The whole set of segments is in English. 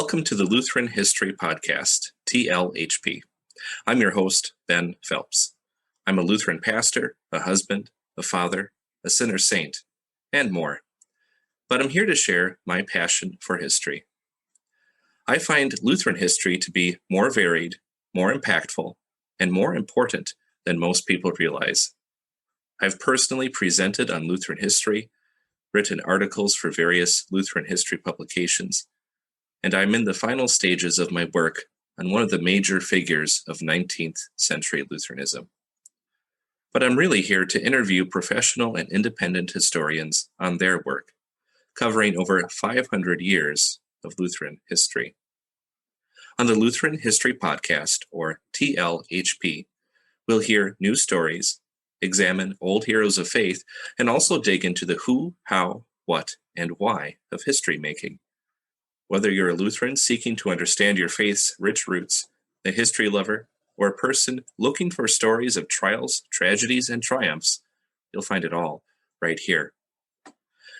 Welcome to the Lutheran History Podcast, TLHP. I'm your host, Ben Phelps. I'm a Lutheran pastor, a husband, a father, a sinner saint, and more. But I'm here to share my passion for history. I find Lutheran history to be more varied, more impactful, and more important than most people realize. I've personally presented on Lutheran history, written articles for various Lutheran history publications, and I'm in the final stages of my work on one of the major figures of 19th century Lutheranism. But I'm really here to interview professional and independent historians on their work, covering over 500 years of Lutheran history. On the Lutheran History Podcast, or TLHP, we'll hear new stories, examine old heroes of faith, and also dig into the who, how, what, and why of history making. Whether you're a Lutheran seeking to understand your faith's rich roots, a history lover, or a person looking for stories of trials, tragedies, and triumphs, you'll find it all right here.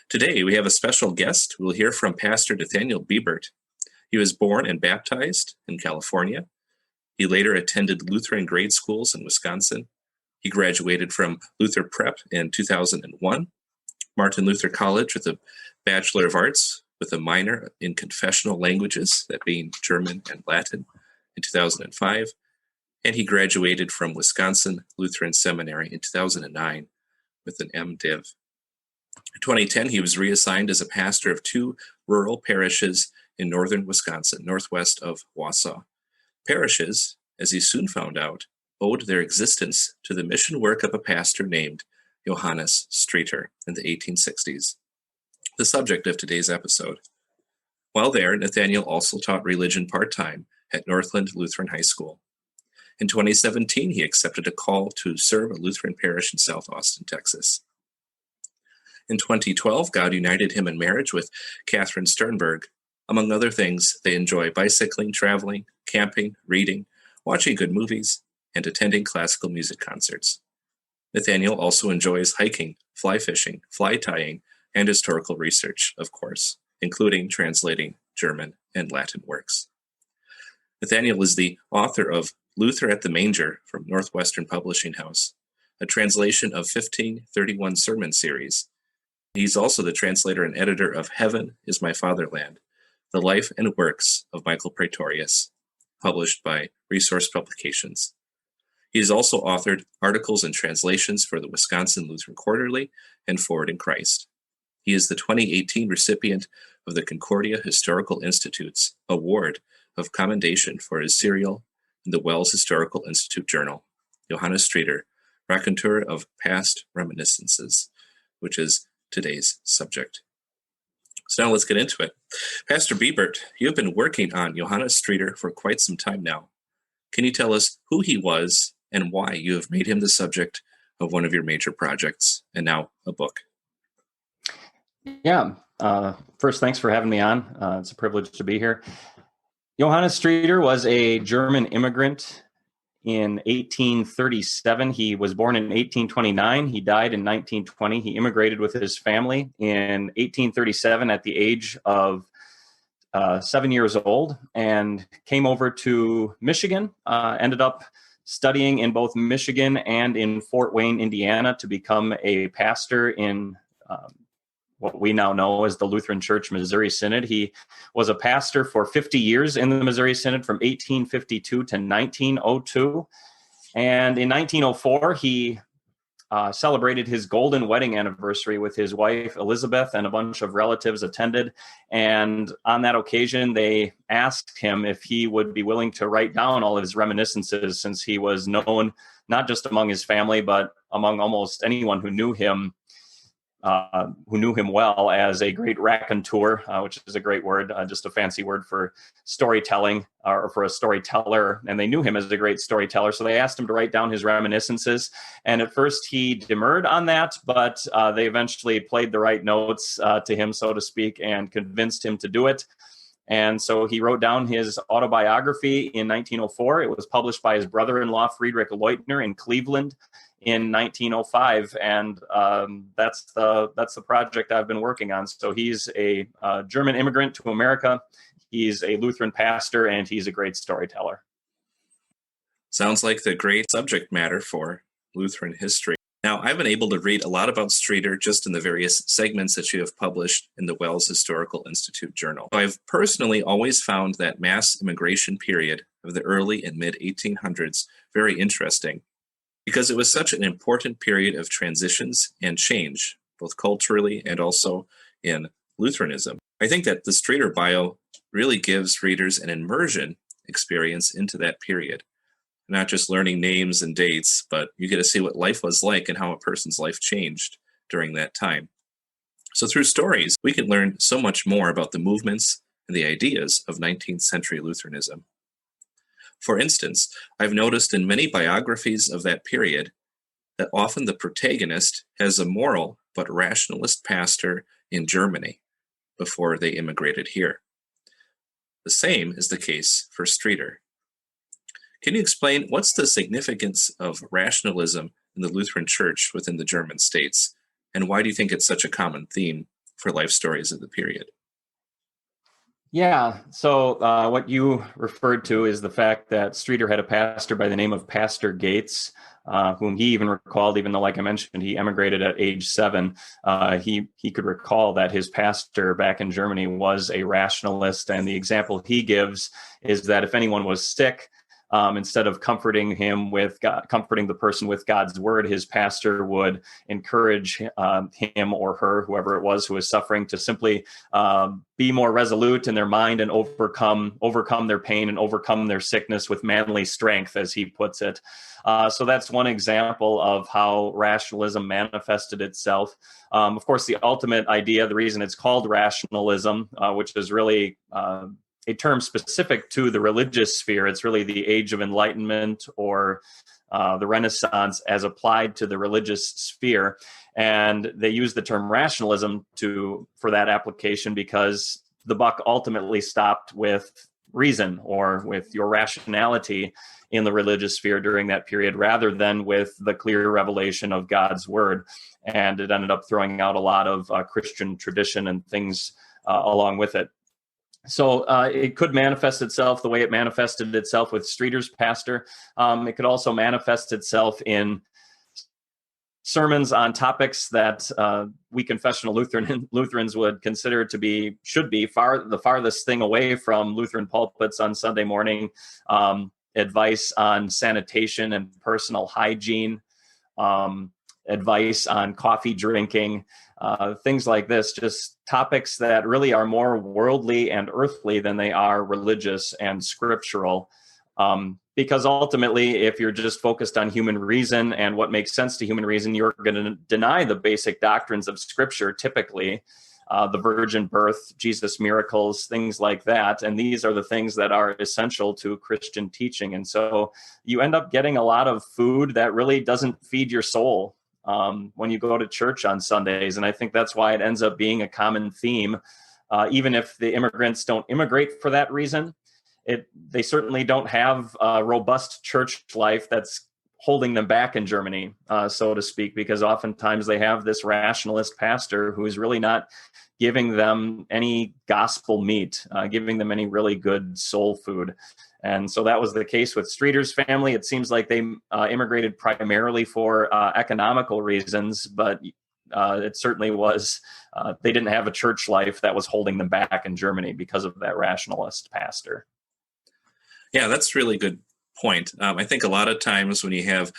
Today, we have a special guest. We'll hear from Pastor Nathaniel Biebert. He was born and baptized in California. He later attended Lutheran grade schools in Wisconsin. He graduated from Luther Prep in 2001, Martin Luther College with a Bachelor of Arts with a minor in confessional languages, that being German and Latin, in 2005, and he graduated from Wisconsin Lutheran Seminary in 2009 with an MDiv. In 2010, he was reassigned as a pastor of two rural parishes in northern Wisconsin, northwest of Wausau. Parishes, as he soon found out, owed their existence to the mission work of a pastor named Johannes Strieter in the 1860s, the subject of today's episode. While there, Nathaniel also taught religion part-time at Northland Lutheran High School. In 2017, he accepted a call to serve a Lutheran parish in South Austin, Texas. In 2012, God united him in marriage with Catherine Sternberg. Among other things, they enjoy bicycling, traveling, camping, reading, watching good movies, and attending classical music concerts. Nathaniel also enjoys hiking, fly fishing, fly tying, and historical research, of course, including translating German and Latin works. Nathaniel is the author of Luther at the Manger from Northwestern Publishing House, a translation of 1531 sermon series. He's also the translator and editor of Heaven is My Fatherland, the life and works of Michael Praetorius, published by Resource Publications. He has also authored articles and translations for the Wisconsin Lutheran Quarterly and Forward in Christ. He is the 2018 recipient of the Concordia Historical Institute's Award of Commendation for his serial in the Wells Historical Institute Journal, Johannes Strieter, Raconteur of Past Reminiscences, which is today's subject. So now let's get into it. Pastor Biebert, you've been working on Johannes Strieter for quite some time now. Can you tell us who he was and why you have made him the subject of one of your major projects and now a book? Yeah. First, thanks for having me on. It's a privilege to be here. Johannes Strieter was a German immigrant in 1837. He was born in 1829. He died in 1920. He immigrated with his family in 1837 at the age of 7 years old and came over to Michigan, ended up studying in both Michigan and in Fort Wayne, Indiana, to become a pastor in what we now know as the Lutheran Church Missouri Synod. He was a pastor for 50 years in the Missouri Synod from 1852 to 1902. And in 1904, he celebrated his golden wedding anniversary with his wife, Elizabeth, and a bunch of relatives attended. And on that occasion, they asked him if he would be willing to write down all of his reminiscences, since he was known not just among his family, but among almost anyone who knew him well as a great raconteur, which is a great word, just a fancy word for storytelling or for a storyteller. And they knew him as a great storyteller. So they asked him to write down his reminiscences. And at first he demurred on that, but they eventually played the right notes to him, so to speak, and convinced him to do it. And so he wrote down his autobiography in 1904. It was published by his brother-in-law, Friedrich Leutner, in Cleveland in 1905, and that's the project I've been working on. So he's a German immigrant to America. He's a Lutheran pastor, and he's a great storyteller. Sounds like the great subject matter for Lutheran history. Now, I've been able to read a lot about Strieter just in the various segments that you have published in the Wells Historical Institute Journal. I've personally always found that mass immigration period of the early and mid-1800s very interesting, because it was such an important period of transitions and change, both culturally and also in Lutheranism. I think that the Strieter bio really gives readers an immersion experience into that period. Not just learning names and dates, but you get to see what life was like and how a person's life changed during that time. So through stories, we can learn so much more about the movements and the ideas of 19th century Lutheranism. For instance, I've noticed in many biographies of that period that often the protagonist has a moral but rationalist pastor in Germany before they immigrated here. The same is the case for Strieter. Can you explain what's the significance of rationalism in the Lutheran Church within the German states, and why do you think it's such a common theme for life stories of the period? Yeah, so what you referred to is the fact that Strieter had a pastor by the name of Pastor Gates, whom he even recalled, even though, like I mentioned, he emigrated at age 7. He could recall that his pastor back in Germany was a rationalist, and the example he gives is that if anyone was sick, instead of comforting the person with God's word, his pastor would encourage him or her, whoever it was who was suffering, to simply be more resolute in their mind and overcome their pain and overcome their sickness with manly strength, as he puts it. So that's one example of how rationalism manifested itself. Of course, the ultimate idea, the reason it's called rationalism, which is really a term specific to the religious sphere. It's really the Age of Enlightenment or the Renaissance as applied to the religious sphere. And they use the term rationalism for that application because the buck ultimately stopped with reason or with your rationality in the religious sphere during that period, rather than with the clear revelation of God's word. And it ended up throwing out a lot of Christian tradition and things along with it. So it could manifest itself the way it manifested itself with Strieter's pastor. It could also manifest itself in sermons on topics that we confessional Lutherans would consider should be the farthest thing away from Lutheran pulpits on Sunday morning. Advice on sanitation and personal hygiene, advice on coffee drinking, things like this, just topics that really are more worldly and earthly than they are religious and scriptural. Because ultimately, if you're just focused on human reason and what makes sense to human reason, you're going to deny the basic doctrines of Scripture, typically, the virgin birth, Jesus' miracles, things like that. And these are the things that are essential to Christian teaching. And so you end up getting a lot of food that really doesn't feed your soul when you go to church on Sundays. And I think that's why it ends up being a common theme. Even if the immigrants don't immigrate for that reason, they certainly don't have a robust church life that's holding them back in Germany, so to speak, because oftentimes they have this rationalist pastor who is really not giving them any gospel meat, giving them any really good soul food. And so that was the case with Strieter's family. It seems like they immigrated primarily for economical reasons, but it certainly was, they didn't have a church life that was holding them back in Germany because of that rationalist pastor. Yeah, that's a really good point. I think a lot of times when you have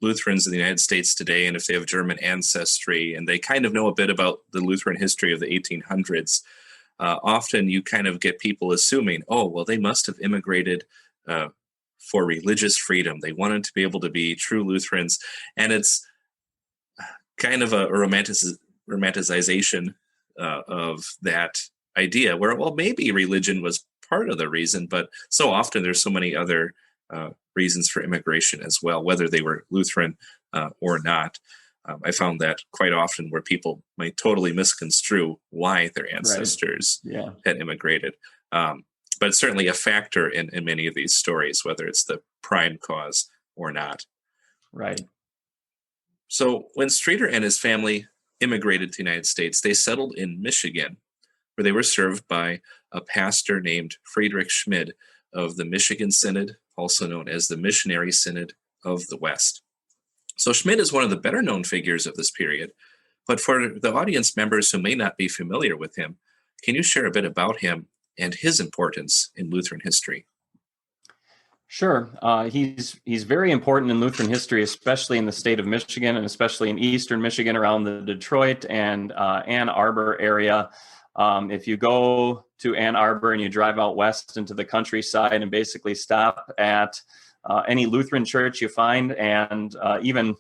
Lutherans in the United States today, and if they have German ancestry and they kind of know a bit about the Lutheran history of the 1800s, often you kind of get people assuming, oh, well, they must have immigrated for religious freedom. They wanted to be able to be true Lutherans. And it's kind of a romanticization of that idea where, well, maybe religion was part of the reason, but so often there's so many other reasons for immigration as well, whether they were Lutheran or not. I found that quite often where people might totally misconstrue why their ancestors had immigrated. But it's certainly a factor in many of these stories, whether it's the prime cause or not. Right. So when Strieter and his family immigrated to the United States, they settled in Michigan. where they were served by a pastor named Friedrich Schmid of the Michigan Synod, also known as the Missionary Synod of the West. So Schmid is one of the better known figures of this period, but for the audience members who may not be familiar with him, can you share a bit about him and his importance in Lutheran history? Sure. He's very important in Lutheran history, especially in the state of Michigan and especially in eastern Michigan around the Detroit and Ann Arbor area. If you go to Ann Arbor and you drive out west into the countryside and basically stop at any Lutheran church you find, and even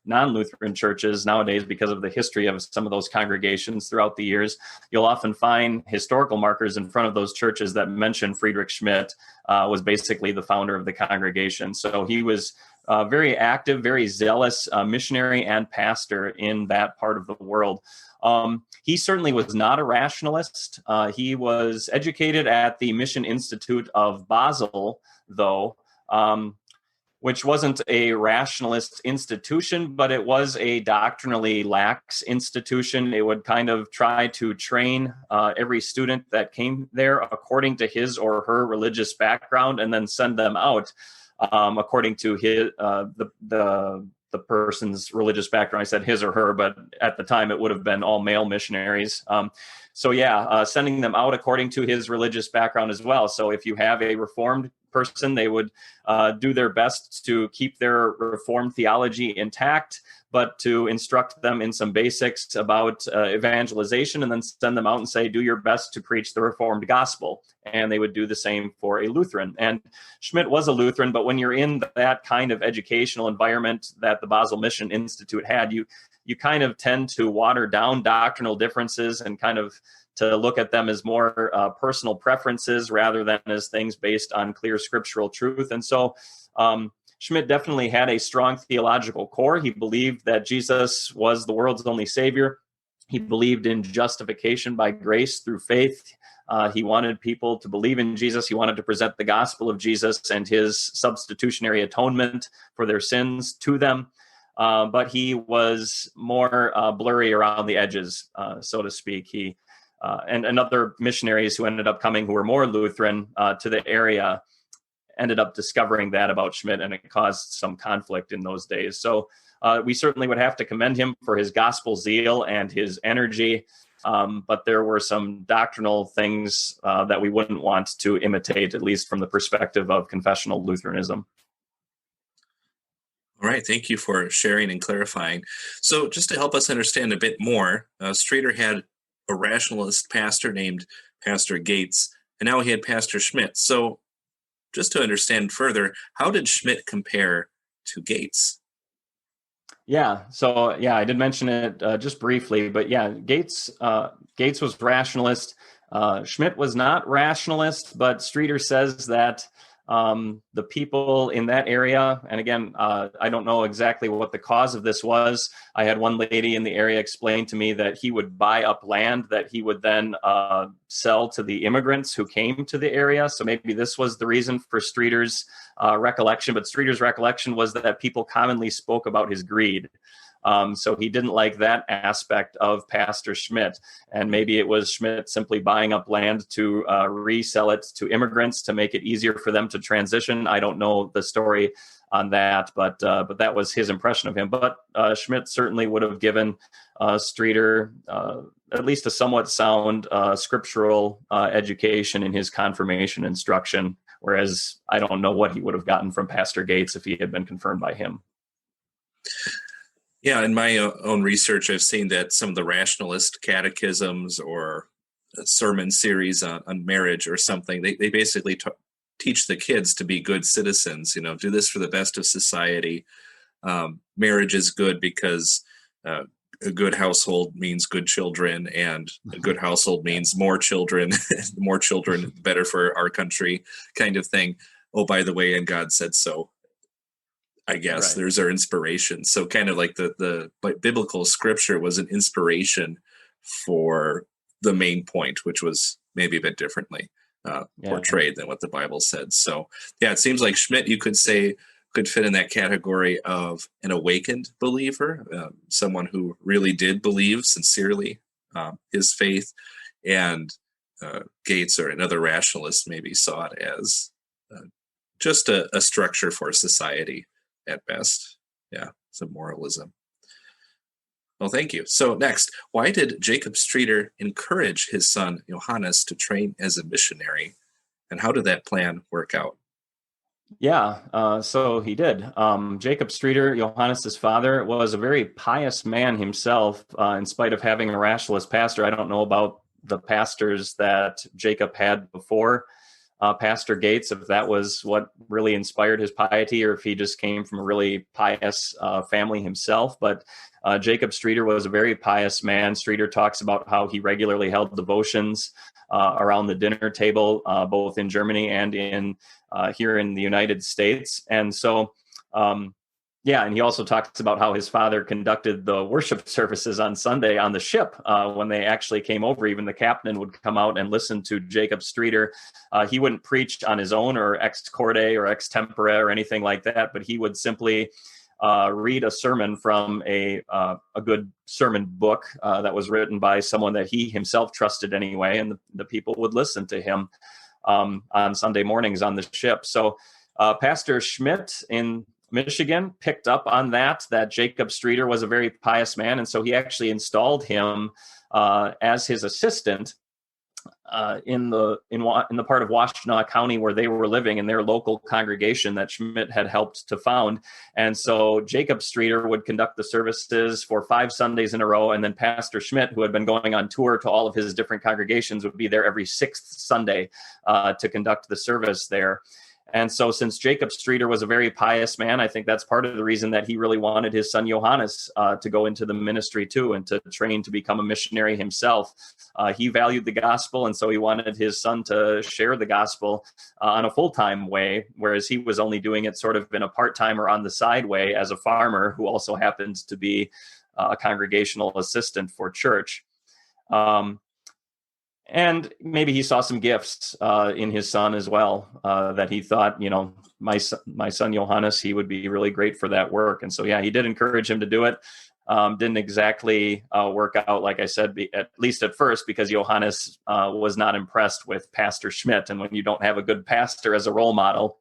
non-Lutheran churches nowadays, because of the history of some of those congregations throughout the years, you'll often find historical markers in front of those churches that mention Friedrich Schmid was basically the founder of the congregation. So he was very active, very zealous missionary and pastor in that part of the world. He certainly was not a rationalist. He was educated at the Mission Institute of Basel, though, which wasn't a rationalist institution, but it was a doctrinally lax institution. It would kind of try to train every student that came there according to his or her religious background, and then send them out according to his the person's religious background. I said his or her, but at the time it would have been all male missionaries. Sending them out according to his religious background as well. So if you have a Reformed person, they would do their best to keep their Reformed theology intact, but to instruct them in some basics about evangelization, and then send them out and say, do your best to preach the Reformed gospel. And they would do the same for a Lutheran. And Schmid was a Lutheran, but when you're in that kind of educational environment that the Basel Mission Institute had, you kind of tend to water down doctrinal differences and kind of to look at them as more personal preferences rather than as things based on clear scriptural truth. And so Schmid definitely had a strong theological core. He believed that Jesus was the world's only Savior. He believed in justification by grace through faith. He wanted people to believe in Jesus. He wanted to present the gospel of Jesus and his substitutionary atonement for their sins to them. But he was more blurry around the edges, so to speak. He and other missionaries who ended up coming who were more Lutheran to the area ended up discovering that about Schmid, and it caused some conflict in those days. So we certainly would have to commend him for his gospel zeal and his energy. But there were some doctrinal things that we wouldn't want to imitate, at least from the perspective of confessional Lutheranism. All right, thank you for sharing and clarifying. So just to help us understand a bit more, Strieter had a rationalist pastor named Pastor Gates, and now he had Pastor Schmid. So just to understand further, how did Schmid compare to Gates? I did mention it just briefly, but Gates was rationalist. Schmid was not rationalist, but Strieter says that the people in that area, and again, I don't know exactly what the cause of this was. I had one lady in the area explain to me that he would buy up land that he would then sell to the immigrants who came to the area. So maybe this was the reason for Strieter's recollection, but Strieter's recollection was that people commonly spoke about his greed. So he didn't like that aspect of Pastor Schmid. And maybe it was Schmid simply buying up land to resell it to immigrants to make it easier for them to transition. I don't know the story on that, but that was his impression of him. But Schmid certainly would have given Strieter at least a somewhat sound scriptural education in his confirmation instruction, whereas I don't know what he would have gotten from Pastor Gates if he had been confirmed by him. Yeah, in my own research, I've seen that some of the rationalist catechisms or sermon series on marriage or something, they basically teach the kids to be good citizens, do this for the best of society. Marriage is good because a good household means good children, and a good household means more children. More children, better for our country, kind of thing. Oh, by the way, and God said so. I guess right. There's our inspiration. So kind of like the biblical scripture was an inspiration for the main point, which was maybe a bit differently portrayed than what the Bible said. So it seems like Schmid, you could say, could fit in that category of an awakened believer, someone who really did believe sincerely his faith, And Gates or another rationalist maybe saw it as just a structure for society at best. Yeah, some moralism. Well, thank you. So next, why did Jacob Streeter encourage his son Johannes to train as a missionary, and how did that plan work out? Yeah, so he did. Jacob Streeter, Johannes's father, was a very pious man himself, in spite of having a rationalist pastor. I don't know about the pastors that Jacob had before Pastor Gates, if that was what really inspired his piety, or if he just came from a really pious family himself. But Jacob Streeter was a very pious man. Streeter talks about how he regularly held devotions around the dinner table, both in Germany and in here in the United States. And so, yeah, and he also talks about how his father conducted the worship services on Sunday on the ship when they actually came over. Even the captain would come out and listen to Jacob Streeter. He wouldn't preach on his own or ex corde or ex tempore or anything like that, but he would simply read a sermon from a good sermon book that was written by someone that he himself trusted anyway, and the people would listen to him on Sunday mornings on the ship. So Pastor Schmidt in Michigan picked up on that Jacob Streeter was a very pious man, and so he actually installed him as his assistant in the part of Washtenaw County where they were living, in their local congregation that Schmidt had helped to found. And so Jacob Streeter would conduct the services for 5 Sundays in a row, and then Pastor Schmidt, who had been going on tour to all of his different congregations, would be there every 6th Sunday to conduct the service there. And so since Jacob Streeter was a very pious man, I think that's part of the reason that he really wanted his son Johannes to go into the ministry too, and to train to become a missionary himself. He valued the gospel, and so he wanted his son to share the gospel on a full-time way, whereas he was only doing it sort of in a part-time or on the side way as a farmer who also happened to be a congregational assistant for church. And maybe he saw some gifts in his son as well, that he thought, my son Johannes, he would be really great for that work. And so, yeah, he did encourage him to do it. Didn't exactly work out, like I said, at least at first, because Johannes was not impressed with Pastor Schmidt. And when you don't have a good pastor as a role model,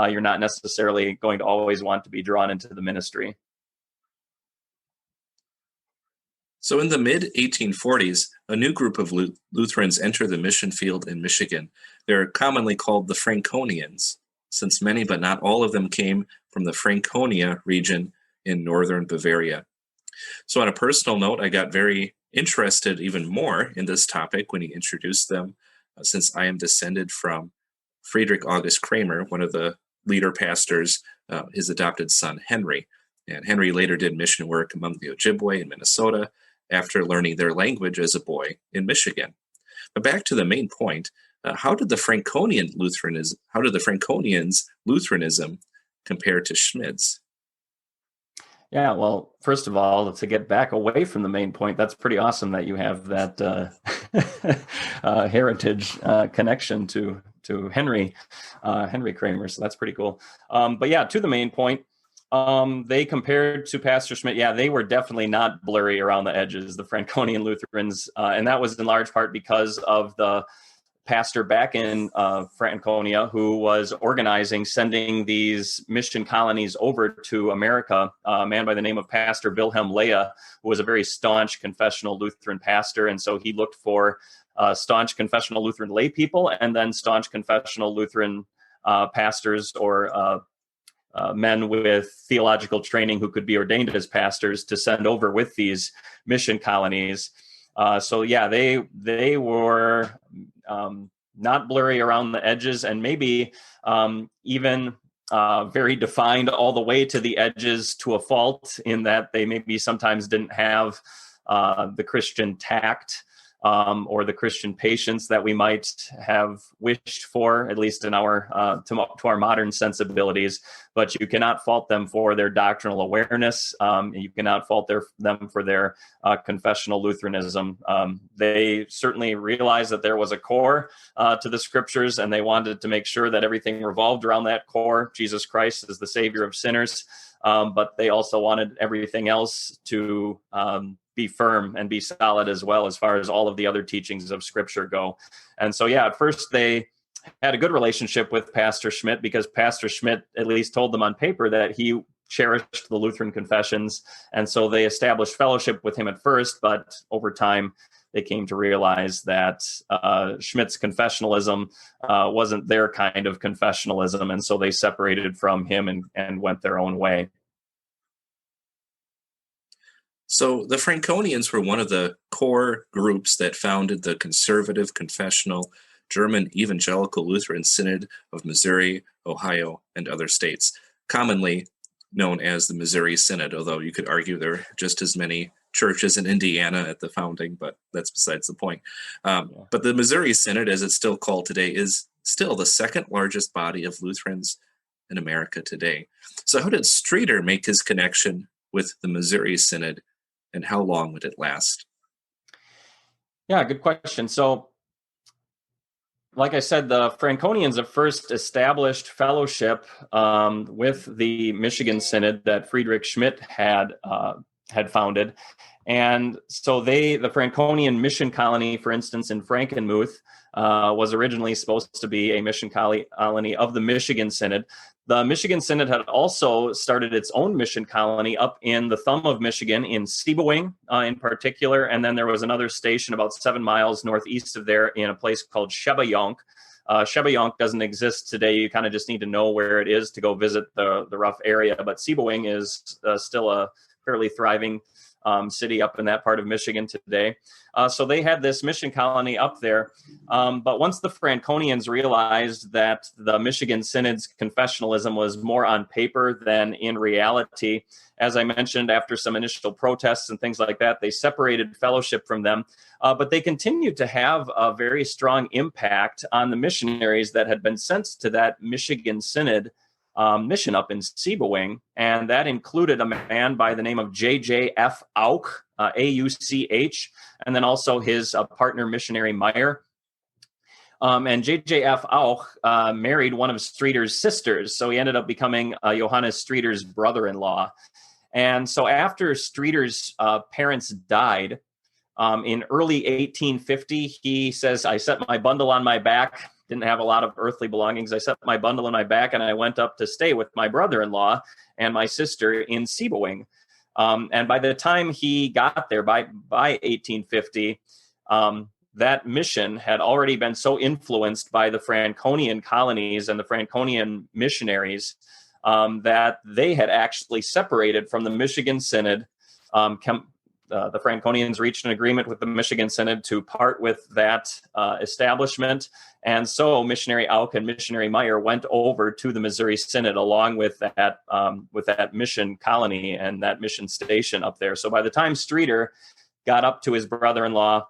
you're not necessarily going to always want to be drawn into the ministry. So in the mid-1840s, a new group of Lutherans entered the mission field in Michigan. They're commonly called the Franconians, since many but not all of them came from the Franconia region in northern Bavaria. So on a personal note, I got very interested even more in this topic when he introduced them, since I am descended from Friedrich August Kramer, one of the leader pastors, his adopted son, Henry. And Henry later did mission work among the Ojibwe in Minnesota, after learning their language as a boy in Michigan. But back to the main point, how did the Franconians Lutheranism compare to Schmidt's? Yeah, well, first of all, to get back away from the main point, that's pretty awesome that you have that heritage connection to Henry Kramer. So that's pretty cool. But yeah, to the main point, they compared to Pastor Schmidt. Yeah, they were definitely not blurry around the edges, the Franconian Lutherans. And that was in large part because of the pastor back in Franconia who was organizing, sending these mission colonies over to America, a man by the name of Pastor Wilhelm Leah, who was a very staunch confessional Lutheran pastor. And so he looked for staunch confessional Lutheran lay people, and then staunch confessional Lutheran pastors or men with theological training who could be ordained as pastors to send over with these mission colonies. So yeah, they were not blurry around the edges, and maybe even very defined all the way to the edges to a fault, in that they maybe sometimes didn't have the Christian tact or the Christian patience that we might have wished for, at least in our to our modern sensibilities. But you cannot fault them for their doctrinal awareness. You cannot fault them for their confessional Lutheranism. They certainly realized that there was a core to the scriptures, and they wanted to make sure that everything revolved around that core. Jesus Christ is the Savior of sinners. But they also wanted everything else to be firm and be solid as well, as far as all of the other teachings of Scripture go. And so, yeah, at first they had a good relationship with Pastor Schmidt, because Pastor Schmidt at least told them on paper that he cherished the Lutheran confessions. And so they established fellowship with him at first, but over time they came to realize that Schmidt's confessionalism wasn't their kind of confessionalism. And so they separated from him and went their own way. So the Franconians were one of the core groups that founded the conservative, confessional, German Evangelical Lutheran Synod of Missouri, Ohio, and other states, commonly known as the Missouri Synod, although you could argue there are just as many churches in Indiana at the founding, but that's besides the point. But the Missouri Synod, as it's still called today, is still the second largest body of Lutherans in America today. So how did Strieter make his connection with the Missouri Synod, and how long would it last? Yeah, good question. So, like I said, the Franconians have first established fellowship with the Michigan Synod that Friedrich Schmidt had founded. And so the Franconian mission colony, for instance, in Frankenmuth, was originally supposed to be a mission colony of the Michigan Synod. The Michigan Synod had also started its own mission colony up in the thumb of Michigan, in Siebewing in particular. And then there was another station about 7 miles northeast of there in a place called Shebayonk. Shebayonk doesn't exist today. You kind of just need to know where it is to go visit the rough area. But Siebewing is still a fairly thriving city up in that part of Michigan today. So they had this mission colony up there. But once the Franconians realized that the Michigan Synod's confessionalism was more on paper than in reality, as I mentioned, after some initial protests and things like that, they separated fellowship from them. But they continued to have a very strong impact on the missionaries that had been sent to that Michigan Synod mission up in Siebewing, and that included a man by the name of J.J.F. Auch, A-U-C-H, and then also his partner, missionary Meyer. And J.J.F. Auch married one of Strieter's sisters, so he ended up becoming Johannes Strieter's brother-in-law. And so after Strieter's parents died in early 1850, he says, "I set my bundle on my back." Didn't have a lot of earthly belongings. "I set my bundle on my back and I went up to stay with my brother-in-law and my sister in Siebewing." And by the time he got there, by 1850, that mission had already been so influenced by the Franconian colonies and the Franconian missionaries that they had actually separated from the Michigan Synod. The Franconians reached an agreement with the Michigan Synod to part with that establishment. And so missionary Auch and missionary Meyer went over to the Missouri Synod along with that mission colony and that mission station up there. So by the time Strieter got up to his brother-in-law,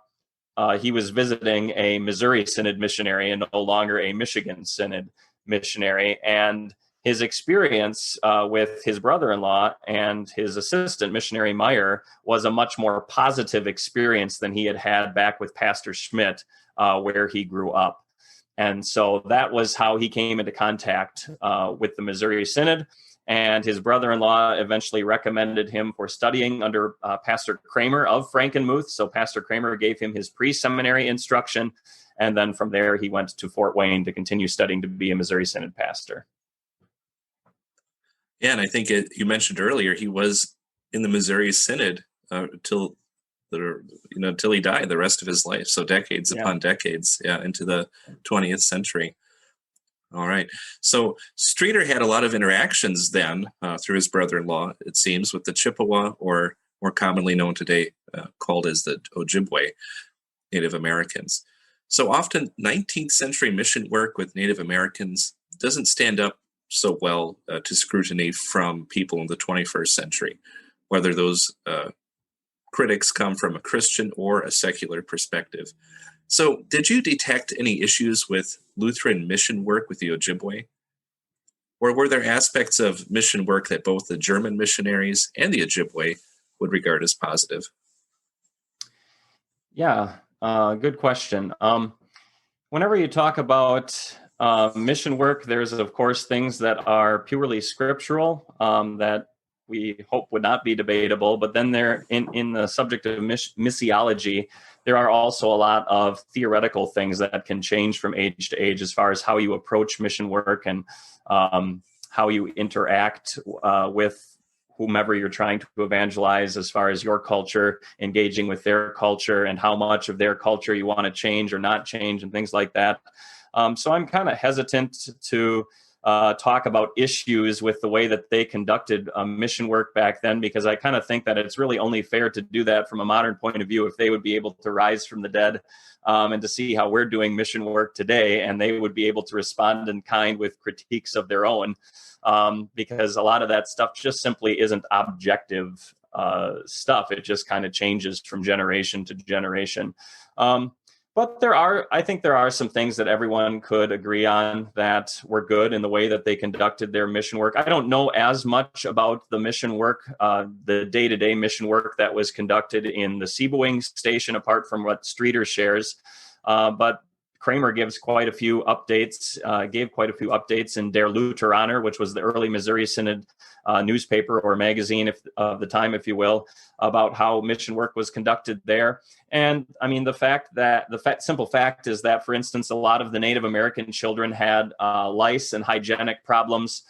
he was visiting a Missouri Synod missionary and no longer a Michigan Synod missionary. And his experience with his brother-in-law and his assistant, missionary Meyer, was a much more positive experience than he had had back with Pastor Schmidt, where he grew up. And so that was how he came into contact with the Missouri Synod. And his brother-in-law eventually recommended him for studying under Pastor Kramer of Frankenmuth. So Pastor Kramer gave him his pre-seminary instruction. And then from there, he went to Fort Wayne to continue studying to be a Missouri Synod pastor. Yeah, and I think you mentioned earlier he was in the Missouri Synod until he died, the rest of his life. So decades upon decades, into the 20th century. All right. So Strieter had a lot of interactions then through his brother-in-law, it seems, with the Chippewa, or more commonly known today, called as the Ojibwe Native Americans. So often 19th century mission work with Native Americans doesn't stand up so well to scrutiny from people in the 21st century, whether those critics come from a Christian or a secular perspective. So did you detect any issues with Lutheran mission work with the Ojibwe? Or were there aspects of mission work that both the German missionaries and the Ojibwe would regard as positive? Yeah, good question. Whenever you talk about mission work, there's, of course, things that are purely scriptural, that we hope would not be debatable. But then there, in the subject of missiology, there are also a lot of theoretical things that can change from age to age as far as how you approach mission work and how you interact with whomever you're trying to evangelize, as far as your culture engaging with their culture and how much of their culture you want to change or not change and things like that. So I'm kind of hesitant to talk about issues with the way that they conducted mission work back then, because I kind of think that it's really only fair to do that from a modern point of view if they would be able to rise from the dead and to see how we're doing mission work today, and they would be able to respond in kind with critiques of their own. Because a lot of that stuff just simply isn't objective stuff. It just kind of changes from generation to generation. But I think there are some things that everyone could agree on that were good in the way that they conducted their mission work. I don't know as much about the mission work, the day-to-day mission work that was conducted in the Seebewing station, apart from what Strieter shares. But Kramer gives quite a few updates, gave quite a few updates in Der Lutheraner, which was the early Missouri Synod newspaper or magazine of the time, if you will, about how mission work was conducted there. And I mean, the simple fact is that, for instance, a lot of the Native American children had lice and hygienic problems.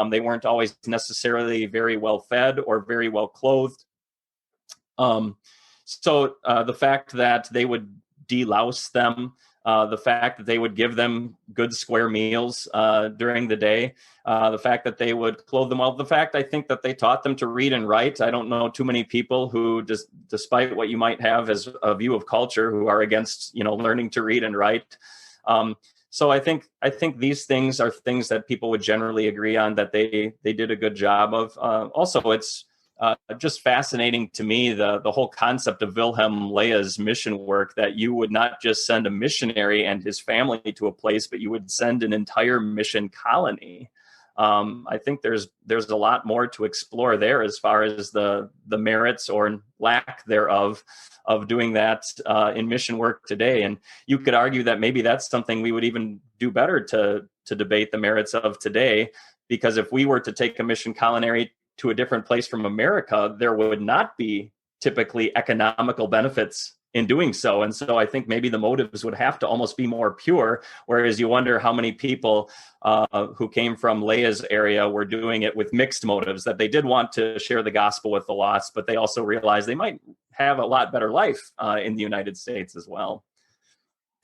They weren't always necessarily very well fed or very well clothed. So the fact that they would delouse them, the fact that they would give them good square meals during the day, the fact that they would clothe them well, the fact I think that they taught them to read and write. I don't know too many people who, despite what you might have as a view of culture, who are against, learning to read and write. So I think these things are things that people would generally agree on that they did a good job of. Also, it's just fascinating to me, the whole concept of Wilhelm Lea's mission work, that you would not just send a missionary and his family to a place, but you would send an entire mission colony. I think there's a lot more to explore there as far as the merits or lack thereof of doing that in mission work today. And you could argue that maybe that's something we would even do better to debate the merits of today, because if we were to take a mission colony to a different place from America, there would not be typically economical benefits in doing so. And so I think maybe the motives would have to almost be more pure, whereas you wonder how many people who came from Leah's area were doing it with mixed motives, that they did want to share the gospel with the lost, but they also realized they might have a lot better life in the United States as well.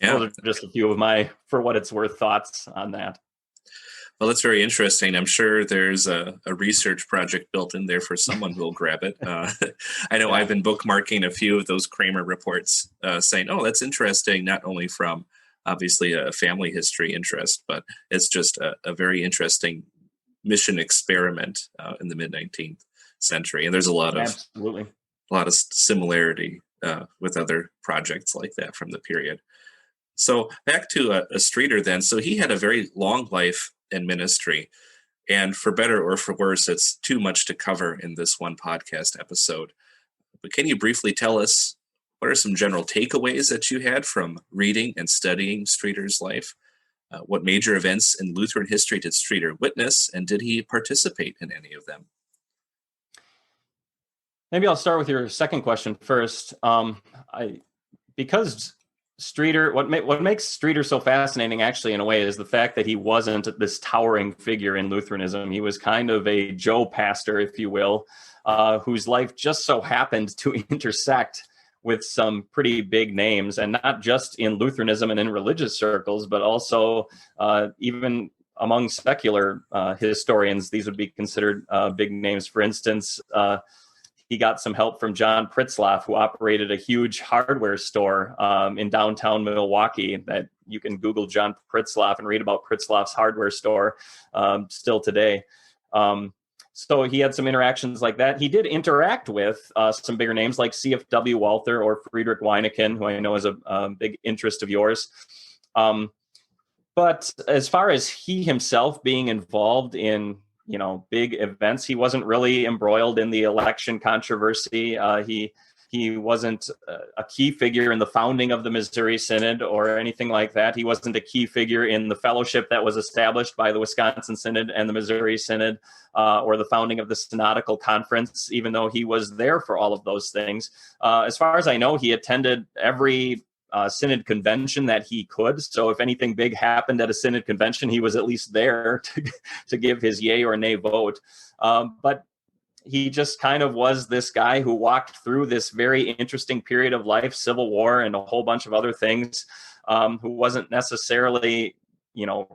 Yeah. Those are just a few of my, for what it's worth, thoughts on that. Well, that's very interesting. I'm sure there's a research project built in there for someone who will grab it. I know I've been bookmarking a few of those Kramer reports saying, oh, that's interesting, not only from obviously a family history interest, but it's just a very interesting mission experiment in the mid-19th century. And there's a lot of similarity with other projects like that from the period. So back to a Strieter then. So he had a very long life in ministry, and for better or for worse, it's too much to cover in this one podcast episode. But can you briefly tell us what are some general takeaways that you had from reading and studying Strieter's life? What major events in Lutheran history did Strieter witness, and did he participate in any of them? Maybe I'll start with your second question first. Because Strieter, what makes Strieter so fascinating, actually, in a way, is the fact that he wasn't this towering figure in Lutheranism. He was kind of a Joe pastor, if you will, whose life just so happened to intersect with some pretty big names, and not just in Lutheranism and in religious circles, but also even among secular historians. These would be considered big names. For instance, he got some help from John Pritzlaff, who operated a huge hardware store in downtown Milwaukee. That you can Google John Pritzlaff and read about Pritzlaff's hardware store still today. So he had some interactions like that. He did interact with some bigger names like C.F.W. Walther or Friedrich Wyneken, who I know is a big interest of yours. But as far as he himself being involved in big events, he wasn't really embroiled in the election controversy. He He wasn't a key figure in the founding of the Missouri Synod or anything like that. He wasn't a key figure in the fellowship that was established by the Wisconsin Synod and the Missouri Synod, or the founding of the Synodical Conference, even though he was there for all of those things. As far as I know, he attended every synod convention that he could. So if anything big happened at a synod convention, he was at least there to give his yay or nay vote. But he just kind of was this guy who walked through this very interesting period of life, Civil War and a whole bunch of other things, who wasn't necessarily,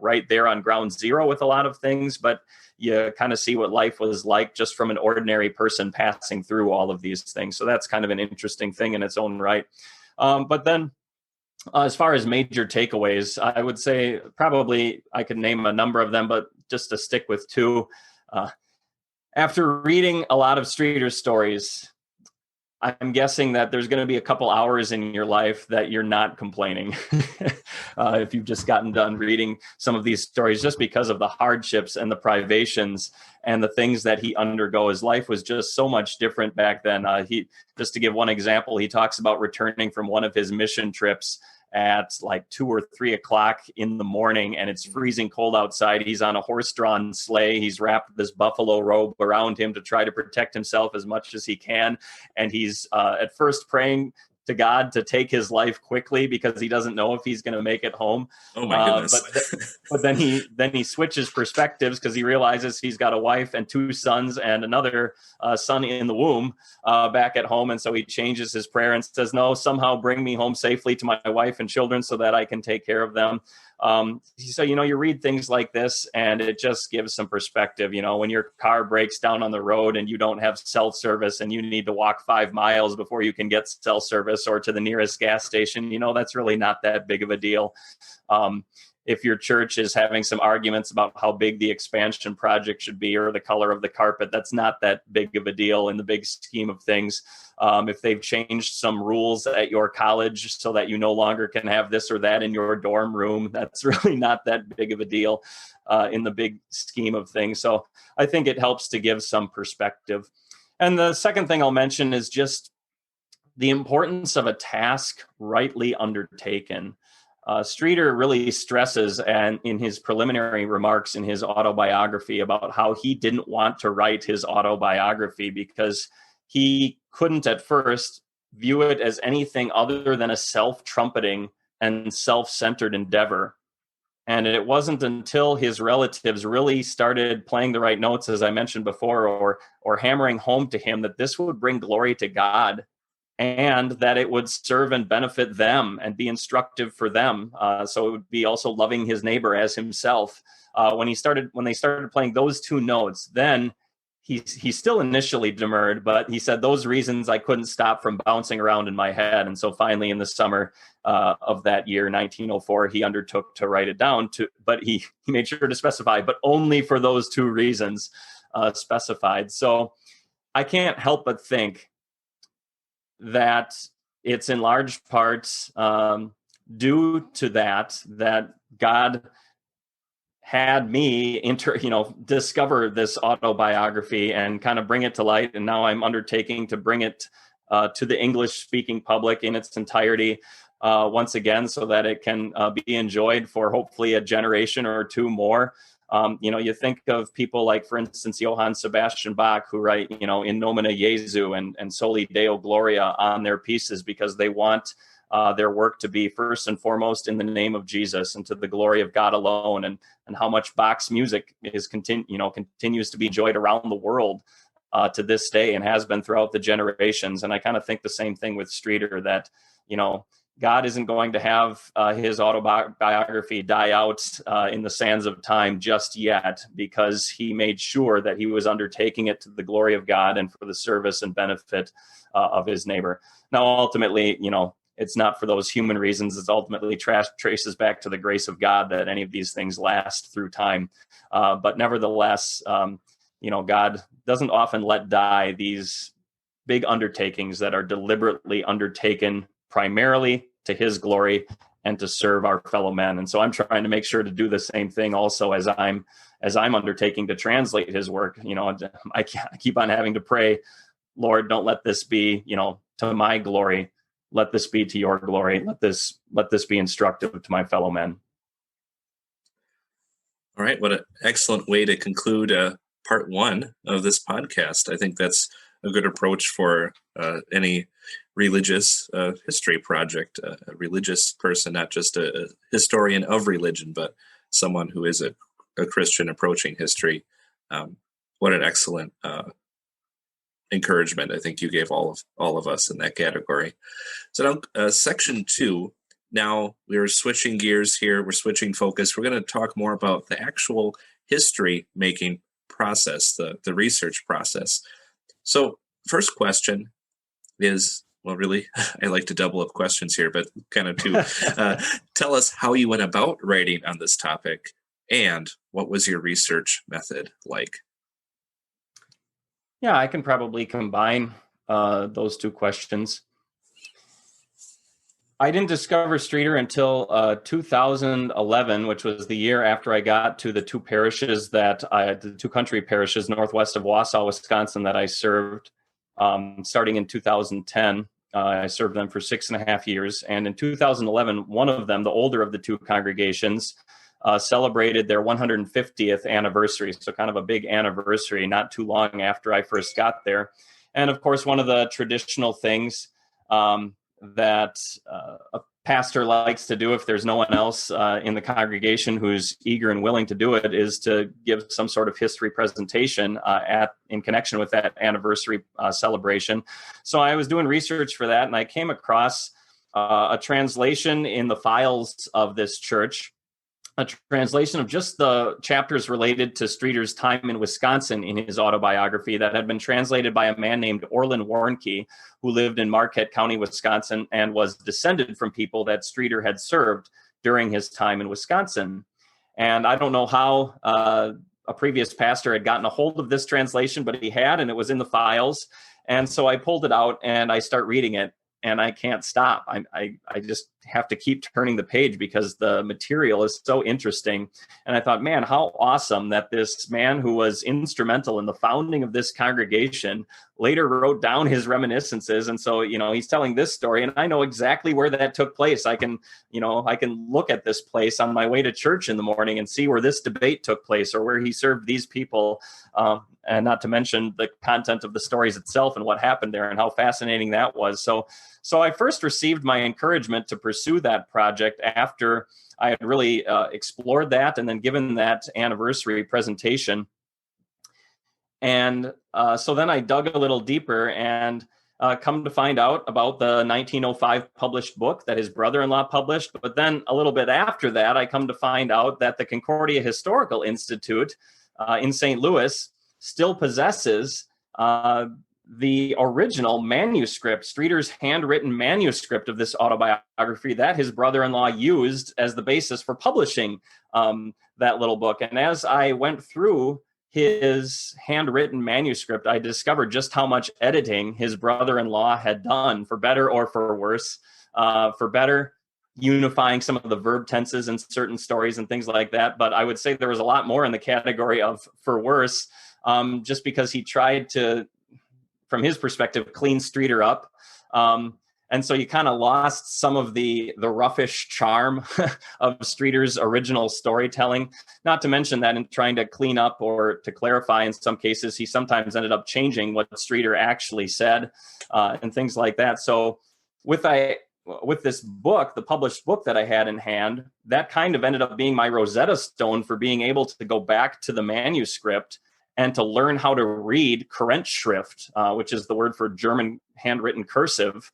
right there on ground zero with a lot of things, but you kind of see what life was like just from an ordinary person passing through all of these things. So that's kind of an interesting thing in its own right. But then as far as major takeaways, I would say probably I could name a number of them, but just to stick with two. After reading a lot of Strieter's stories, I'm guessing that there's going to be a couple hours in your life that you're not complaining if you've just gotten done reading some of these stories, just because of the hardships and the privations and the things that he undergoes. Life was just so much different back then. Just to give one example, he talks about returning from one of his mission trips at like 2 or 3 o'clock in the morning, and it's freezing cold outside. He's on a horse-drawn sleigh. He's wrapped this buffalo robe around him to try to protect himself as much as he can. And he's at first praying to God to take his life quickly because he doesn't know if he's going to make it home. Oh my goodness. But then he switches perspectives because he realizes he's got a wife and 2 sons and another son in the womb back at home. And so he changes his prayer and says, no, somehow bring me home safely to my wife and children so that I can take care of them. So, you read things like this and it just gives some perspective. When your car breaks down on the road and you don't have cell service and you need to walk 5 miles before you can get cell service or to the nearest gas station, that's really not that big of a deal. If your church is having some arguments about how big the expansion project should be or the color of the carpet, that's not that big of a deal in the big scheme of things. If they've changed some rules at your college so that you no longer can have this or that in your dorm room, that's really not that big of a deal in the big scheme of things. So I think it helps to give some perspective. And the second thing I'll mention is just the importance of a task rightly undertaken. Strieter really stresses, and in his preliminary remarks in his autobiography, about how he didn't want to write his autobiography because he couldn't at first view it as anything other than a self-trumpeting and self-centered endeavor. And it wasn't until his relatives really started playing the right notes, as I mentioned before, or hammering home to him that this would bring glory to God and that it would serve and benefit them and be instructive for them. So it would be also loving his neighbor as himself. When they started playing those 2 notes, then he still initially demurred, but he said those reasons I couldn't stop from bouncing around in my head. And so finally in the summer of that year, 1904, he undertook to write it down, but he made sure to specify, but only for those 2 reasons specified. So I can't help but think that it's in large part due to that God had me discover this autobiography and kind of bring it to light. And now I'm undertaking to bring it to the English speaking public in its entirety once again, so that it can be enjoyed for hopefully a generation or 2 more. You think of people like, for instance, Johann Sebastian Bach, who write, in nomine Jesu and Soli Deo Gloria on their pieces because they want their work to be first and foremost in the name of Jesus and to the glory of God alone, and how much Bach's music continues to be enjoyed around the world to this day and has been throughout the generations. And I kind of think the same thing with Strieter, that, God isn't going to have his autobiography die out in the sands of time just yet, because he made sure that he was undertaking it to the glory of God and for the service and benefit of his neighbor. Now, ultimately, it's not for those human reasons. It's ultimately traces back to the grace of God that any of these things last through time. But nevertheless, God doesn't often let die these big undertakings that are deliberately undertaken primarily to his glory and to serve our fellow men. And so I'm trying to make sure to do the same thing also as I'm undertaking to translate his work. I keep on having to pray, Lord, don't let this be, to my glory. Let this be to your glory. Let this be instructive to my fellow men. All right. What an excellent way to conclude part one of this podcast. I think that's a good approach for any religious history project, a religious person, not just a historian of religion, but someone who is a Christian approaching history. What an excellent encouragement I think you gave all of us in that category. So now section 2. Now we're switching gears here. We're switching focus. We're going to talk more about the actual history making process, the research process. So first question is, well, really, I like to double up questions here, but kind of to tell us how you went about writing on this topic and what was your research method like? Yeah, I can probably combine those two questions. I didn't discover Strieter until 2011, which was the year after I got to the two parishes the two country parishes northwest of Wausau, Wisconsin, that I served. Starting in 2010, I served them for 6.5 years. And in 2011, one of them, the older of the two congregations, celebrated their 150th anniversary. So kind of a big anniversary, not too long after I first got there. And of course, one of the traditional things that a pastor likes to do if there's no one else in the congregation who's eager and willing to do it is to give some sort of history presentation in connection with that anniversary celebration. So I was doing research for that, and I came across a translation in the files of this church, a translation of just the chapters related to Strieter's time in Wisconsin in his autobiography that had been translated by a man named Orland Wyneken, who lived in Marquette County, Wisconsin, and was descended from people that Strieter had served during his time in Wisconsin. And I don't know how a previous pastor had gotten a hold of this translation, but he had, and it was in the files. And so I pulled it out and I start reading it. And I can't stop. I just have to keep turning the page because the material is so interesting. And I thought, man, how awesome that this man who was instrumental in the founding of this congregation later wrote down his reminiscences. And so, he's telling this story, and I know exactly where that took place. I can look at this place on my way to church in the morning and see where this debate took place or where he served these people. And not to mention the content of the stories itself and what happened there and how fascinating that was. So I first received my encouragement to pursue that project after I had really explored that and then given that anniversary presentation. And so then I dug a little deeper and come to find out about the 1905 published book that his brother-in-law published. But then a little bit after that, I come to find out that the Concordia Historical Institute in St. Louis still possesses the original manuscript, Strieter's handwritten manuscript of this autobiography that his brother-in-law used as the basis for publishing that little book. And as I went through his handwritten manuscript, I discovered just how much editing his brother-in-law had done, for better or for worse. For better, unifying some of the verb tenses in certain stories and things like that. But I would say there was a lot more in the category of for worse, just because he tried to, from his perspective, clean Strieter up. And so you kind of lost some of the roughish charm of Strieter's original storytelling, not to mention that in trying to clean up or to clarify in some cases, he sometimes ended up changing what Strieter actually said and things like that. So with this book, the published book that I had in hand, that kind of ended up being my Rosetta Stone for being able to go back to the manuscript and to learn how to read Kurrentschrift, which is the word for German handwritten cursive.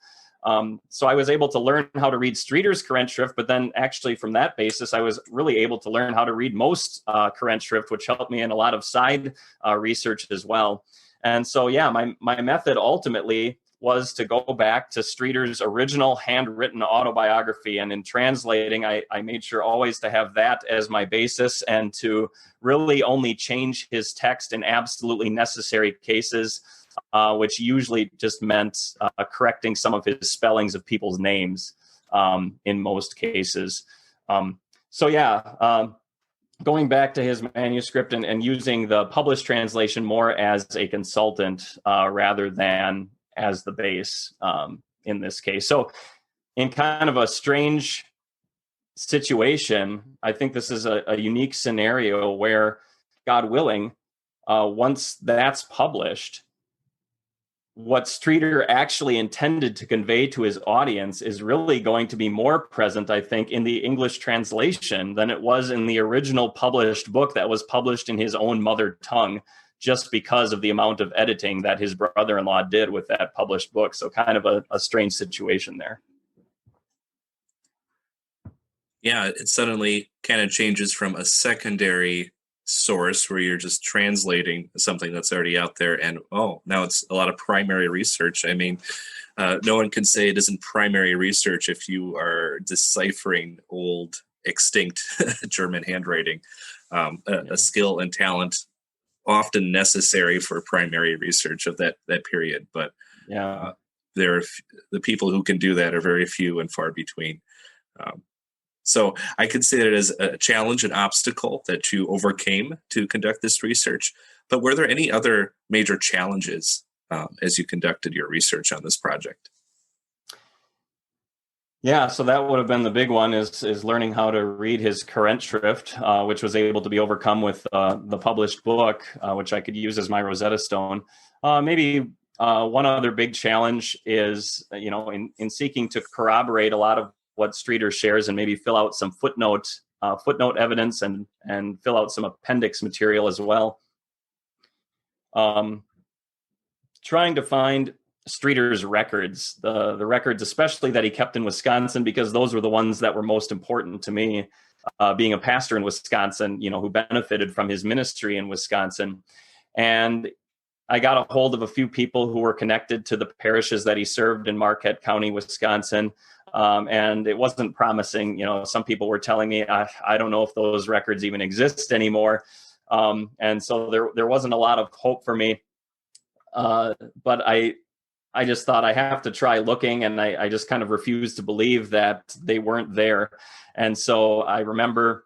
So I was able to learn how to read Strieter's Kurrentschrift, but then actually from that basis, I was really able to learn how to read most Kurrentschrift, which helped me in a lot of side research as well. And so, yeah, my method ultimately was to go back to Strieter's original handwritten autobiography. And in translating, I made sure always to have that as my basis and to really only change his text in absolutely necessary cases, which usually just meant correcting some of his spellings of people's names in most cases. Going back to his manuscript and using the published translation more as a consultant rather than as the base in this case. So in kind of a strange situation, I think this is a unique scenario where, God willing, once that's published, what Strieter actually intended to convey to his audience is really going to be more present, I think, in the English translation than it was in the original published book that was published in his own mother tongue, just because of the amount of editing that his brother-in-law did with that published book. So kind of a strange situation there. Yeah, it suddenly kind of changes from a secondary source where you're just translating something that's already out there, and now it's a lot of primary research. I mean, no one can say it isn't primary research if you are deciphering old extinct German handwriting, a skill and talent often necessary for primary research of that period. But the people who can do that are very few and far between. So I consider it as a challenge, an obstacle that you overcame to conduct this research. But were there any other major challenges as you conducted your research on this project? Yeah, so that would have been the big one, is learning how to read his Kurrentschrift, which was able to be overcome with the published book, which I could use as my Rosetta Stone. Maybe one other big challenge is, in seeking to corroborate a lot of what Strieter shares and maybe fill out some footnote evidence and fill out some appendix material as well. Trying to find Strieter's records, the records especially that he kept in Wisconsin, because those were the ones that were most important to me, being a pastor in Wisconsin, who benefited from his ministry in Wisconsin. And I got a hold of a few people who were connected to the parishes that he served in Marquette County, Wisconsin. And it wasn't promising. Some people were telling me, I don't know if those records even exist anymore. And so there wasn't a lot of hope for me. But I just thought I have to try looking, and I just kind of refused to believe that they weren't there. And so I remember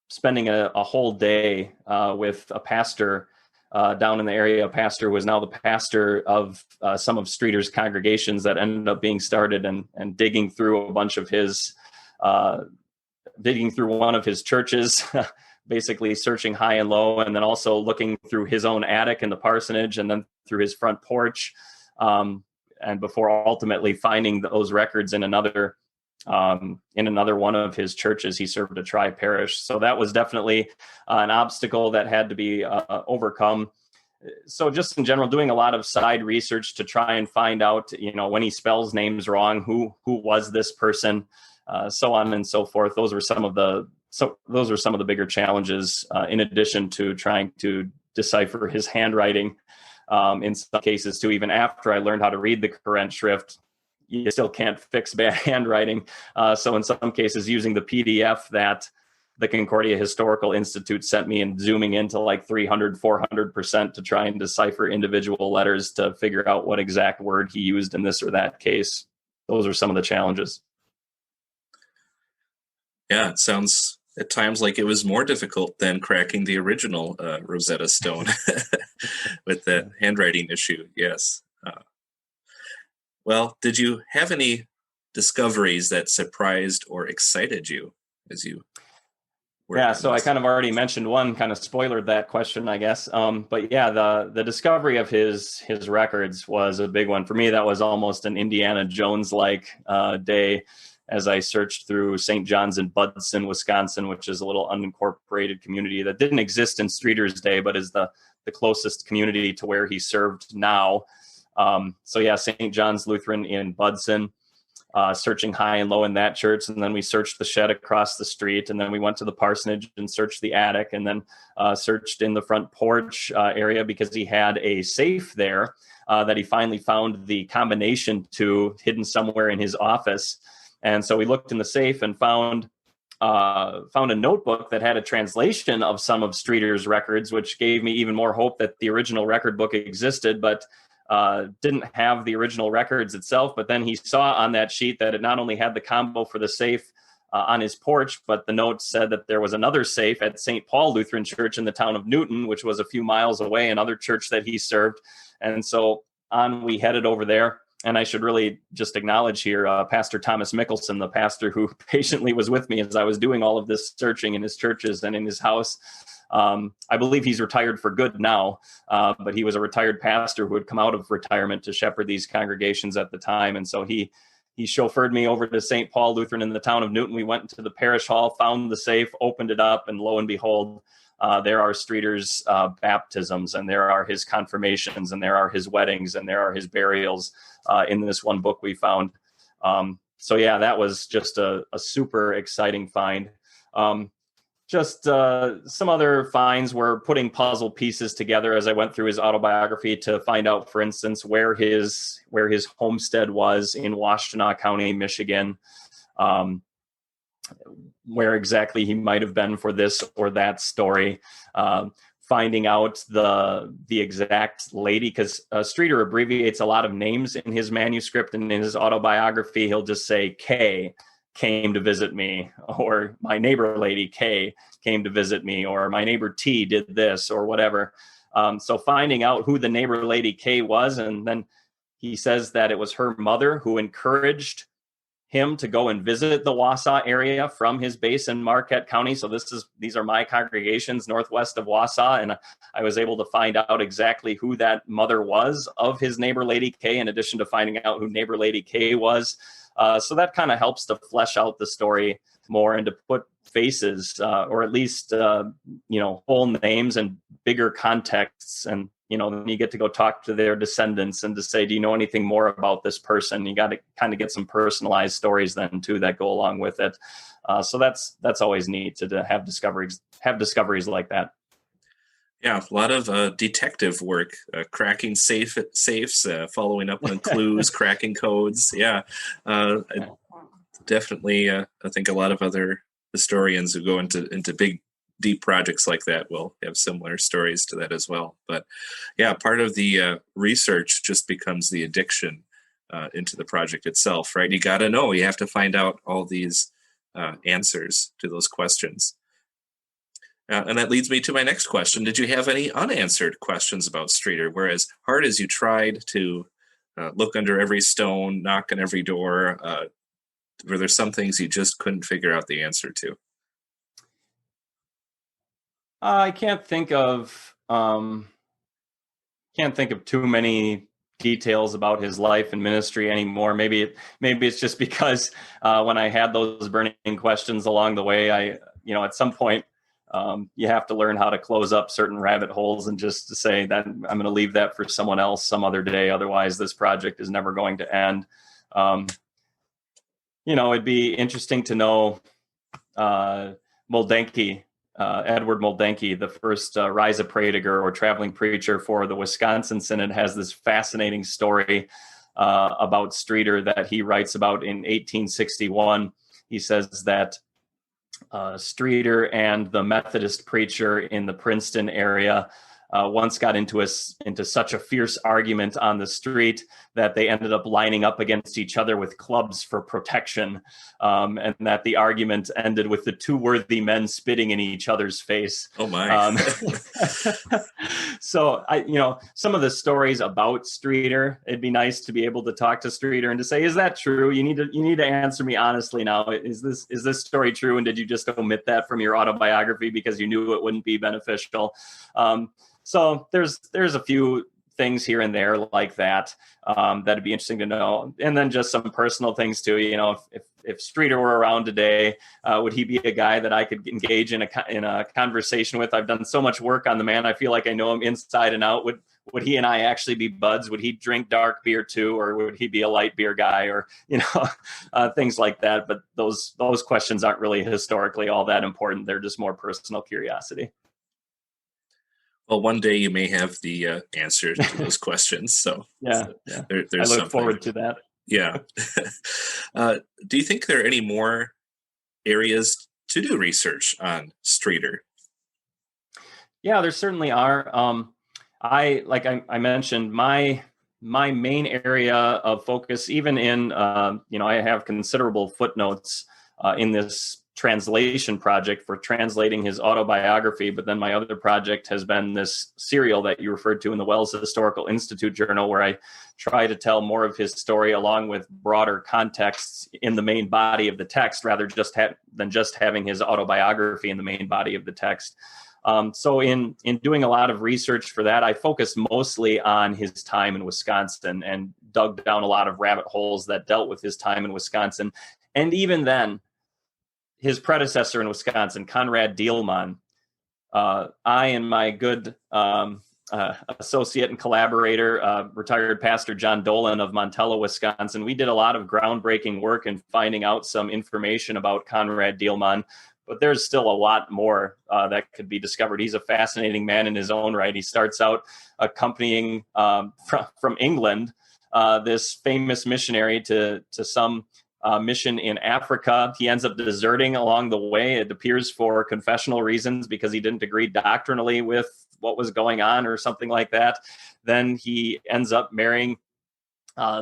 spending a whole day with a pastor down in the area, a pastor who is now the pastor of some of Strieter's congregations that ended up being started, and digging through a bunch of his, digging through one of his churches, basically searching high and low, and then also looking through his own attic in the parsonage, and then through his front porch, and before ultimately finding those records in another one of his churches. He served a tri-parish. So that was definitely an obstacle that had to be overcome. So just in general, doing a lot of side research to try and find out, when he spells names wrong, who was this person, so on and so forth. Those were some of the bigger challenges, in addition to trying to decipher his handwriting. In some cases too, even after I learned how to read the Kurrentschrift, you still can't fix bad handwriting. So in some cases, using the PDF that the Concordia Historical Institute sent me and zooming into like 300, 400% to try and decipher individual letters to figure out what exact word he used in this or that case. Those are some of the challenges. Yeah, it sounds at times like it was more difficult than cracking the original Rosetta Stone with that handwriting issue. Yes. Well, did you have any discoveries that surprised or excited you as you were? Yeah, so I kind of already mentioned one, kind of spoilered that question, I guess. But yeah, the discovery of his records was a big one for me. That was almost an Indiana Jones-like day as I searched through St. John's in Budson, Wisconsin, which is a little unincorporated community that didn't exist in Strieter's day, but is the closest community to where he served now. So yeah, St. John's Lutheran in Budson, searching high and low in that church. And then we searched the shed across the street, and then we went to the parsonage and searched the attic, and then searched in the front porch area because he had a safe there that he finally found the combination to hidden somewhere in his office. And so we looked in the safe and found a notebook that had a translation of some of Strieter's records, which gave me even more hope that the original record book existed, but didn't have the original records itself. But then he saw on that sheet that it not only had the combo for the safe on his porch, but the note said that there was another safe at St. Paul Lutheran Church in the town of Newton, which was a few miles away, another church that he served. And so on we headed over there. And I should really just acknowledge here, Pastor Thomas Mickelson, the pastor who patiently was with me as I was doing all of this searching in his churches and in his house. I believe he's retired for good now, but he was a retired pastor who had come out of retirement to shepherd these congregations at the time. And so he chauffeured me over to St. Paul Lutheran in the town of Newton. We went into the parish hall, found the safe, opened it up, and lo and behold, there are Strieter's baptisms, and there are his confirmations, and there are his weddings, and there are his burials in this one book we found. So yeah, that was just a super exciting find. Some other finds were putting puzzle pieces together as I went through his autobiography to find out, for instance, where his homestead was in Washtenaw County, Michigan, where exactly he might have been for this or that story, finding out the exact lady, because Strieter abbreviates a lot of names in his manuscript, and in his autobiography, he'll just say K came to visit me, or my neighbor lady K came to visit me, or my neighbor T did this, or whatever. So finding out who the neighbor lady K was, and then he says that it was her mother who encouraged him to go and visit the Wausau area from his base in Marquette County. So these are my congregations northwest of Wausau, and I was able to find out exactly who that mother was of his neighbor lady K, in addition to finding out who neighbor lady K was. So that kind of helps to flesh out the story more and to put faces, or at least, whole names and bigger contexts. And, then you get to go talk to their descendants and to say, do you know anything more about this person? You got to kind of get some personalized stories then too that go along with it. So that's always neat to have discoveries like that. Yeah, a lot of detective work, cracking safes, following up on clues, cracking codes. Yeah, definitely. I think a lot of other historians who go into big, deep projects like that will have similar stories to that as well. But yeah, part of the research just becomes the addiction into the project itself, right? You got to know. You have to find out all these answers to those questions. And that leads me to my next question. Did you have any unanswered questions about Strieter? Whereas hard as you tried to look under every stone, knock on every door, were there some things you just couldn't figure out the answer to? I can't think of too many details about his life and ministry anymore. Maybe it's just because when I had those burning questions along the way, at some point, you have to learn how to close up certain rabbit holes and just to say that I'm going to leave that for someone else some other day. Otherwise, this project is never going to end. It'd be interesting to know Moldenke, Edward Moldenke, the first Reiseprediger or traveling preacher for the Wisconsin Synod, has this fascinating story about Strieter that he writes about in 1861. He says that Strieter and the Methodist preacher in the Princeton area once got into such a fierce argument on the street that they ended up lining up against each other with clubs for protection, and that the argument ended with the two worthy men spitting in each other's face. Oh my! So some of the stories about Strieter, it'd be nice to be able to talk to Strieter and to say, is that true? You need to answer me honestly now. Is this story true? And did you just omit that from your autobiography because you knew it wouldn't be beneficial? So there's a few things here and there like that that'd be interesting to know, and then just some personal things too. If Strieter were around today, would he be a guy that I could engage in a conversation with? I've done so much work on the man. I feel like I know him inside and out. Would he and I actually be buds? Would he drink dark beer too, or would he be a light beer guy, or things like that? But those questions aren't really historically all that important. They're just more personal curiosity. Well, one day you may have the answer to those questions. So yeah. There's I look forward to that. Yeah. Do you think there are any more areas to do research on Strieter? Yeah, there certainly are. I mentioned, my main area of focus, even in I have considerable footnotes in this translation project for translating his autobiography. But then my other project has been this serial that you referred to in the Wells Historical Institute Journal, where I try to tell more of his story along with broader contexts in the main body of the text, rather than just having his autobiography in the main body of the text. So in doing a lot of research for that, I focused mostly on his time in Wisconsin and dug down a lot of rabbit holes that dealt with his time in Wisconsin. And even then, his predecessor in Wisconsin, Conrad Dielman, I and my good associate and collaborator, retired pastor John Dolan of Montello, Wisconsin, we did a lot of groundbreaking work in finding out some information about Conrad Dielman. But there's still a lot more that could be discovered. He's a fascinating man in his own right. He starts out accompanying from England this famous missionary to some mission in Africa. He ends up deserting along the way. It appears for confessional reasons, because he didn't agree doctrinally with what was going on or something like that. Then he ends up marrying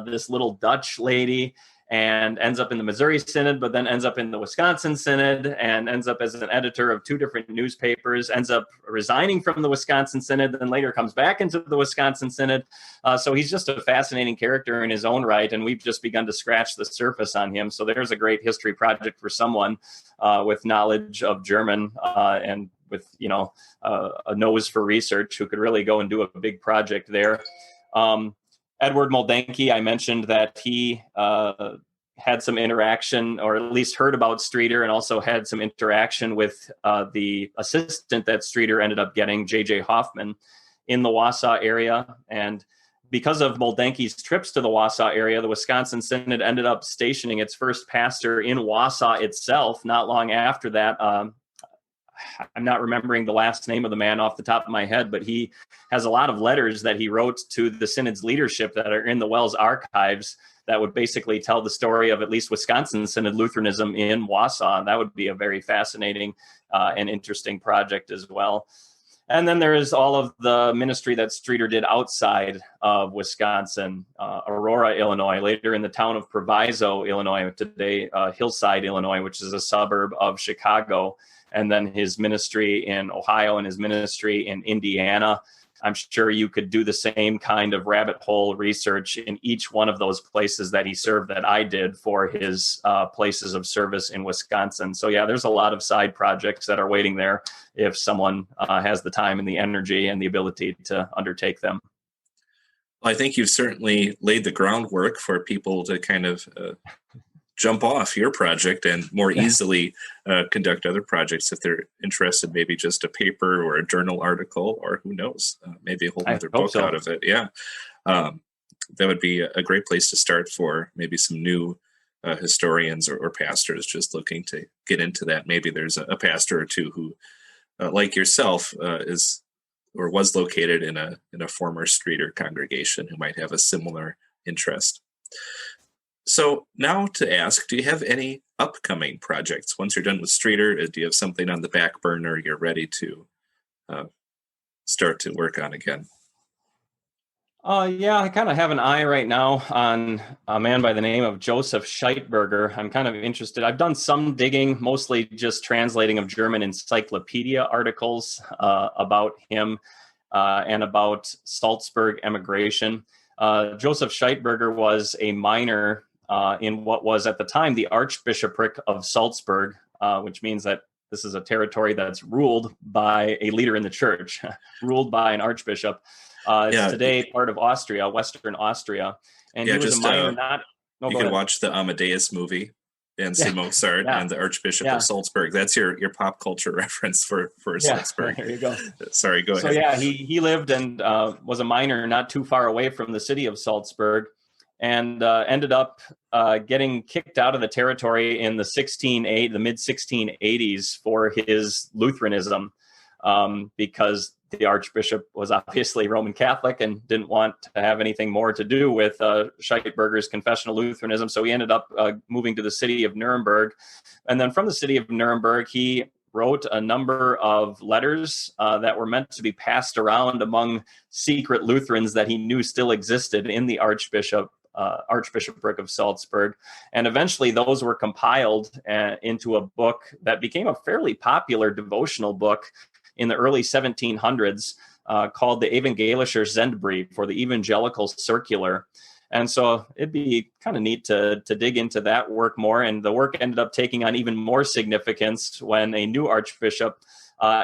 this little Dutch lady, and ends up in the Missouri Synod, but then ends up in the Wisconsin Synod, and ends up as an editor of 2 different newspapers, ends up resigning from the Wisconsin Synod, then later comes back into the Wisconsin Synod. So he's just a fascinating character in his own right, and we've just begun to scratch the surface on him. So there's a great history project for someone with knowledge of German and with, a nose for research, who could really go and do a big project there. Edward Moldenke, I mentioned that he had some interaction, or at least heard about Strieter, and also had some interaction with the assistant that Strieter ended up getting, J.J. Hoffman, in the Wausau area. And because of Moldenke's trips to the Wausau area, the Wisconsin Synod ended up stationing its first pastor in Wausau itself. Not long after that, I'm not remembering the last name of the man off the top of my head, but he has a lot of letters that he wrote to the Synod's leadership that are in the Wells archives that would basically tell the story of at least Wisconsin Synod Lutheranism in Wausau. And that would be a very fascinating and interesting project as well. And then there is all of the ministry that Strieter did outside of Wisconsin, Aurora, Illinois, later in the town of Proviso, Illinois, today Hillside, Illinois, which is a suburb of Chicago. And then his ministry in Ohio and his ministry in Indiana. I'm sure you could do the same kind of rabbit hole research in each one of those places that he served, that I did for his places of service in Wisconsin. So yeah, there's a lot of side projects that are waiting there if someone has the time and the energy and the ability to undertake them. Well, I think you've certainly laid the groundwork for people to kind of jump off your project and more easily conduct other projects if they're interested, maybe just a paper or a journal article, or who knows, maybe a whole other book out of it. Yeah. That would be a great place to start for maybe some new historians or pastors just looking to get into that. Maybe there's a pastor or two who, like yourself, is or was located in a former Strieter congregation who might have a similar interest. So now to ask, do you have any upcoming projects? Once you're done with Strieter, do you have something on the back burner you're ready to start to work on again? Yeah, I kind of have an eye right now on a man by the name of Joseph Scheitberger. I'm kind of interested. I've done some digging, mostly just translating of German encyclopedia articles about him and about Salzburg emigration. Joseph Scheitberger was a minor in what was at the time the Archbishopric of Salzburg, which means that this is a territory that's ruled by a leader in the church, ruled by an archbishop. It's today part of Austria, Western Austria. And he was a minor you can watch the Amadeus movie and see Mozart and the Archbishop of Salzburg. That's your pop culture reference for Salzburg. There you go. Sorry, go ahead. So yeah, he lived and was a minor not too far away from the city of Salzburg, and ended up getting kicked out of the territory in the mid 1680s for his Lutheranism, because the Archbishop was obviously Roman Catholic and didn't want to have anything more to do with Scheitberger's confessional Lutheranism. So he ended up moving to the city of Nuremberg. And then from the city of Nuremberg, he wrote a number of letters that were meant to be passed around among secret Lutherans that he knew still existed in the Archbishop Archbishopric of Salzburg. And eventually those were compiled into a book that became a fairly popular devotional book in the early 1700s called the Evangelischer Sendbrief, for the Evangelical Circular. And so it'd be kind of neat to dig into that work more. And the work ended up taking on even more significance when a new archbishop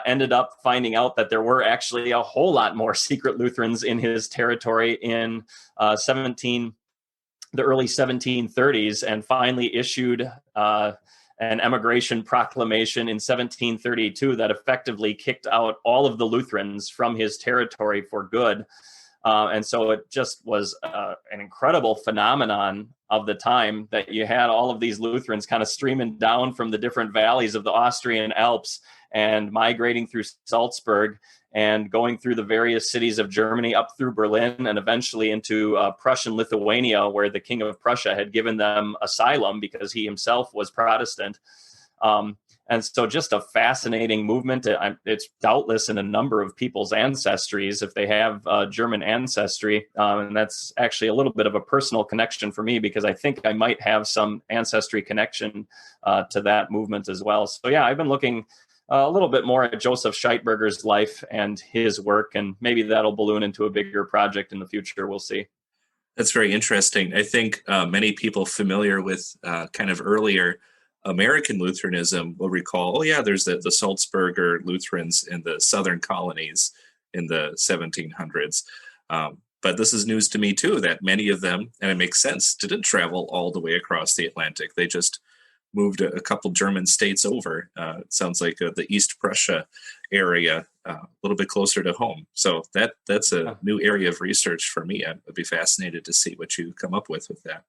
ended up finding out that there were actually a whole lot more secret Lutherans in his territory in the early 1730s, and finally issued an emigration proclamation in 1732 that effectively kicked out all of the Lutherans from his territory for good. And so it just was an incredible phenomenon of the time that you had all of these Lutherans kind of streaming down from the different valleys of the Austrian Alps and migrating through Salzburg and going through the various cities of Germany up through Berlin and eventually into Prussian Lithuania, where the King of Prussia had given them asylum because he himself was Protestant. And so just a fascinating movement. It's doubtless in a number of people's ancestries if they have German ancestry. And that's actually a little bit of a personal connection for me, because I think I might have some ancestry connection to that movement as well. So yeah, I've been looking a little bit more at Joseph Scheitberger's life and his work, and maybe that'll balloon into a bigger project in the future. We'll see. That's very interesting. I think many people familiar with kind of earlier American Lutheranism will recall, oh yeah, there's the Salzburger Lutherans in the southern colonies in the 1700s. But this is news to me too, that many of them, and it makes sense, didn't travel all the way across the Atlantic. They just moved a couple German states over. It sounds like the East Prussia area, a little bit closer to home. So that's a new area of research for me. I'd be fascinated to see what you come up with that.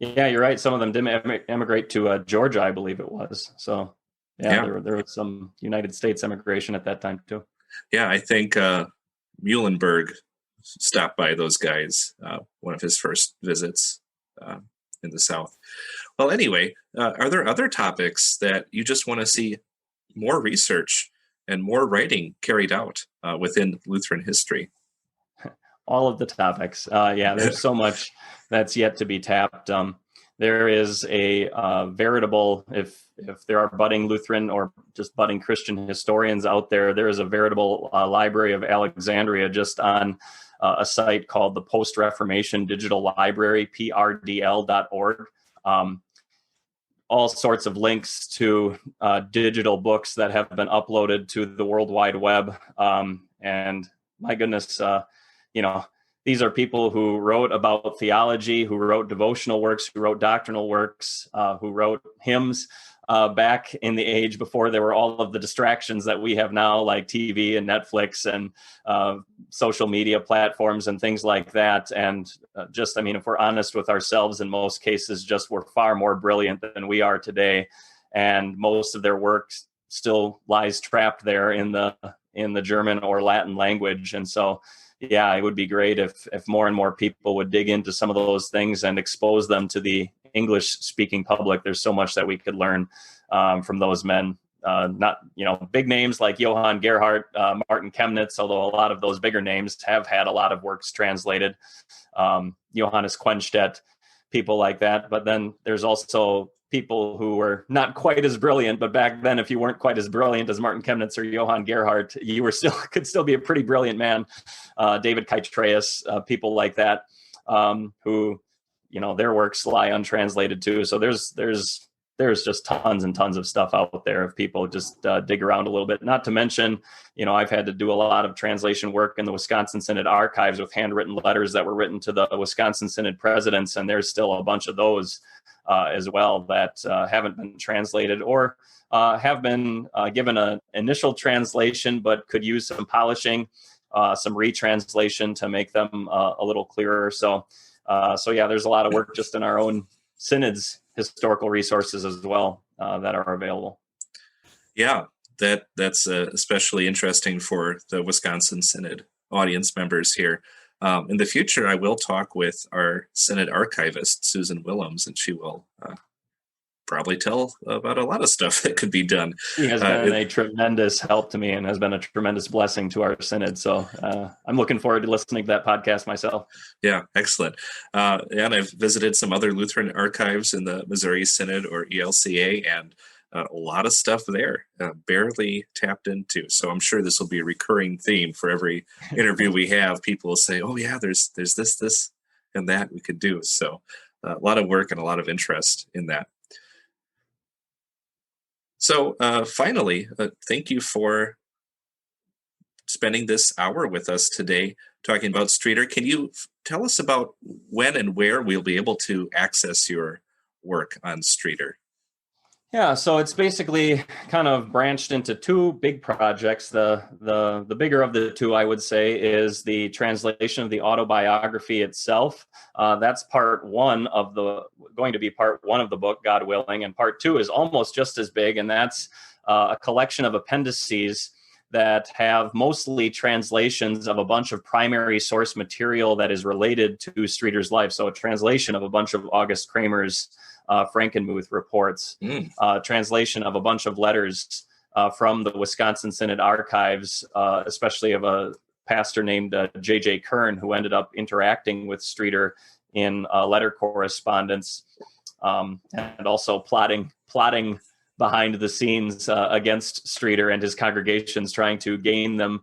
Yeah, you're right. Some of them did emigrate to Georgia, I believe it was. So yeah. There was some United States emigration at that time too. Yeah, I think Muhlenberg stopped by those guys, one of his first visits in the South. Well, anyway, are there other topics that you just want to see more research and more writing carried out within Lutheran history? All of the topics. Yeah, there's so much that's yet to be tapped. There is a veritable, if there are budding Lutheran or just budding Christian historians out there, there is a veritable Library of Alexandria just on a site called the Post-Reformation Digital Library, prdl.org. All sorts of links to digital books that have been uploaded to the World Wide Web. And my goodness, these are people who wrote about theology, who wrote devotional works, who wrote doctrinal works, who wrote hymns back in the age before there were all of the distractions that we have now, like TV and Netflix and social media platforms and things like that. And if we're honest with ourselves, in most cases, just were far more brilliant than we are today. And most of their work still lies trapped there in the German or Latin language. And so, yeah, it would be great if more and more people would dig into some of those things and expose them to the English-speaking public. There's so much that we could learn from those men. Not big names like Johann Gerhardt, Martin Chemnitz, although a lot of those bigger names have had a lot of works translated. Johannes Quenstedt, people like that. But then there's also people who were not quite as brilliant, but back then, if you weren't quite as brilliant as Martin Chemnitz or Johann Gerhardt, you were could still be a pretty brilliant man. David Chytraeus, people like that, who, their works lie untranslated too. So there's just tons and tons of stuff out there if people just dig around a little bit. Not to mention, I've had to do a lot of translation work in the Wisconsin Synod archives with handwritten letters that were written to the Wisconsin Synod presidents, and there's still a bunch of those as well that haven't been translated or have been given an initial translation, but could use some polishing, some retranslation to make them a little clearer. So yeah, there's a lot of work just in our own synod's historical resources as well that are available. Yeah, that's especially interesting for the Wisconsin Synod audience members here. In the future, I will talk with our Synod archivist, Susan Willems, and she will probably tell about a lot of stuff that could be done. He has been a tremendous help to me and has been a tremendous blessing to our synod. So I'm looking forward to listening to that podcast myself. Yeah, excellent. And I've visited some other Lutheran archives in the Missouri Synod or ELCA, and a lot of stuff there barely tapped into. So I'm sure this will be a recurring theme for every interview we have. People will say, "Oh yeah, there's this, and that we could do." So a lot of work and a lot of interest in that. So finally, thank you for spending this hour with us today talking about Strieter. Can you tell us about when and where we'll be able to access your work on Strieter? Yeah, so it's basically kind of branched into two big projects. The bigger of the two, I would say, is the translation of the autobiography itself. That's going to be part one of the book, God willing, and part two is almost just as big, and that's a collection of appendices that have mostly translations of a bunch of primary source material that is related to Strieter's life. So a translation of a bunch of August Kramer's Frankenmuth reports, translation of a bunch of letters from the Wisconsin Synod archives, especially of a pastor named J.J. Kern, who ended up interacting with Strieter in letter correspondence, and also plotting behind the scenes against Strieter and his congregations, trying to gain them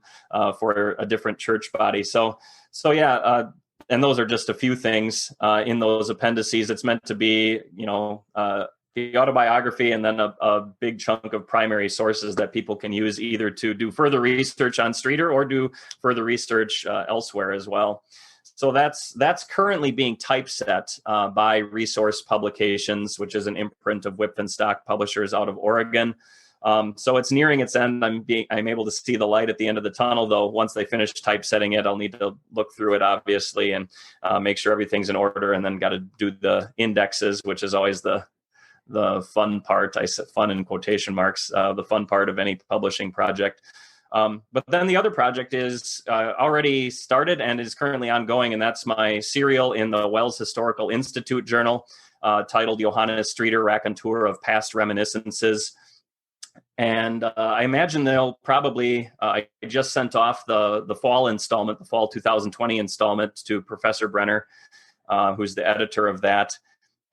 for a different church body. So yeah, and those are just a few things in those appendices. It's meant to be, the autobiography and then a big chunk of primary sources that people can use either to do further research on Strieter or do further research elsewhere as well. So that's currently being typeset by Resource Publications, which is an imprint of Whipfenstock Publishers out of Oregon. So it's nearing its end. I'm able to see the light at the end of the tunnel, though. Once they finish typesetting it, I'll need to look through it, obviously, and make sure everything's in order, and then got to do the indexes, which is always the fun part. I said fun in quotation marks, the fun part of any publishing project. But then the other project is already started and is currently ongoing, and that's my serial in the Wells Historical Institute journal titled Johannes Strieter, Raconteur of Past Reminiscences. And I imagine they'll probably, I just sent off the fall installment, the fall 2020 installment to Professor Brenner, who's the editor of that.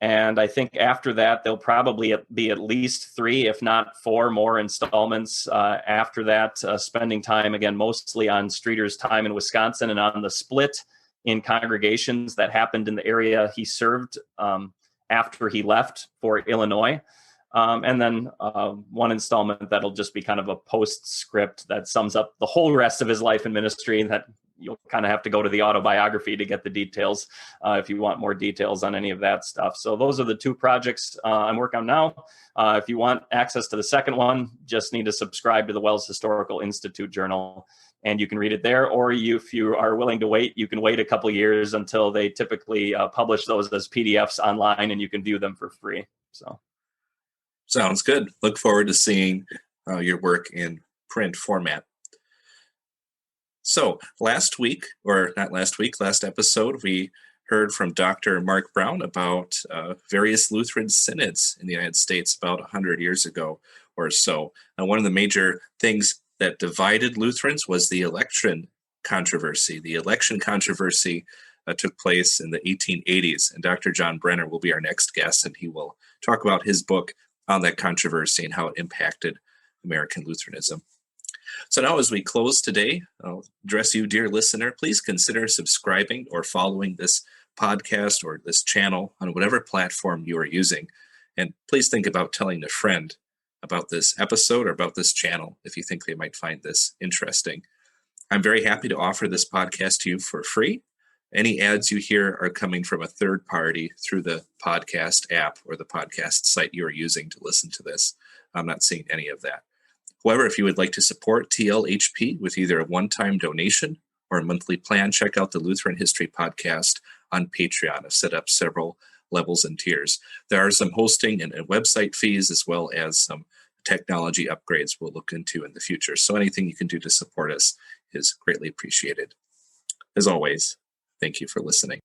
And I think after that, there'll probably be at least 3, if not 4 more installments after that, spending time, again, mostly on Strieter's time in Wisconsin and on the split in congregations that happened in the area he served after he left for Illinois. And then one installment that'll just be kind of a postscript that sums up the whole rest of his life in ministry, that you'll kind of have to go to the autobiography to get the details if you want more details on any of that stuff. So those are the 2 projects I'm working on now. If you want access to the second one, just need to subscribe to the Wells Historical Institute journal, and you can read it there. Or if you are willing to wait, you can wait a couple years until they typically publish those as PDFs online, and you can view them for free. So. Sounds good. Look forward to seeing your work in print format. So last episode, we heard from Dr. Mark Brown about various Lutheran synods in the United States about 100 years ago or so. And one of the major things that divided Lutherans was the election controversy. The election controversy took place in the 1880s, and Dr. John Brenner will be our next guest, and he will talk about his book on that controversy and how it impacted American Lutheranism. So now, as we close today, I'll address you, dear listener. Please consider subscribing or following this podcast or this channel on whatever platform you are using. And please think about telling a friend about this episode or about this channel if you think they might find this interesting. I'm very happy to offer this podcast to you for free. Any ads you hear are coming from a third party through the podcast app or the podcast site you are using to listen to this. I'm not seeing any of that. However, if you would like to support TLHP with either a one-time donation or a monthly plan, check out the Lutheran History Podcast on Patreon. I've set up several levels and tiers. There are some hosting and website fees, as well as some technology upgrades we'll look into in the future. So anything you can do to support us is greatly appreciated. As always, thank you for listening.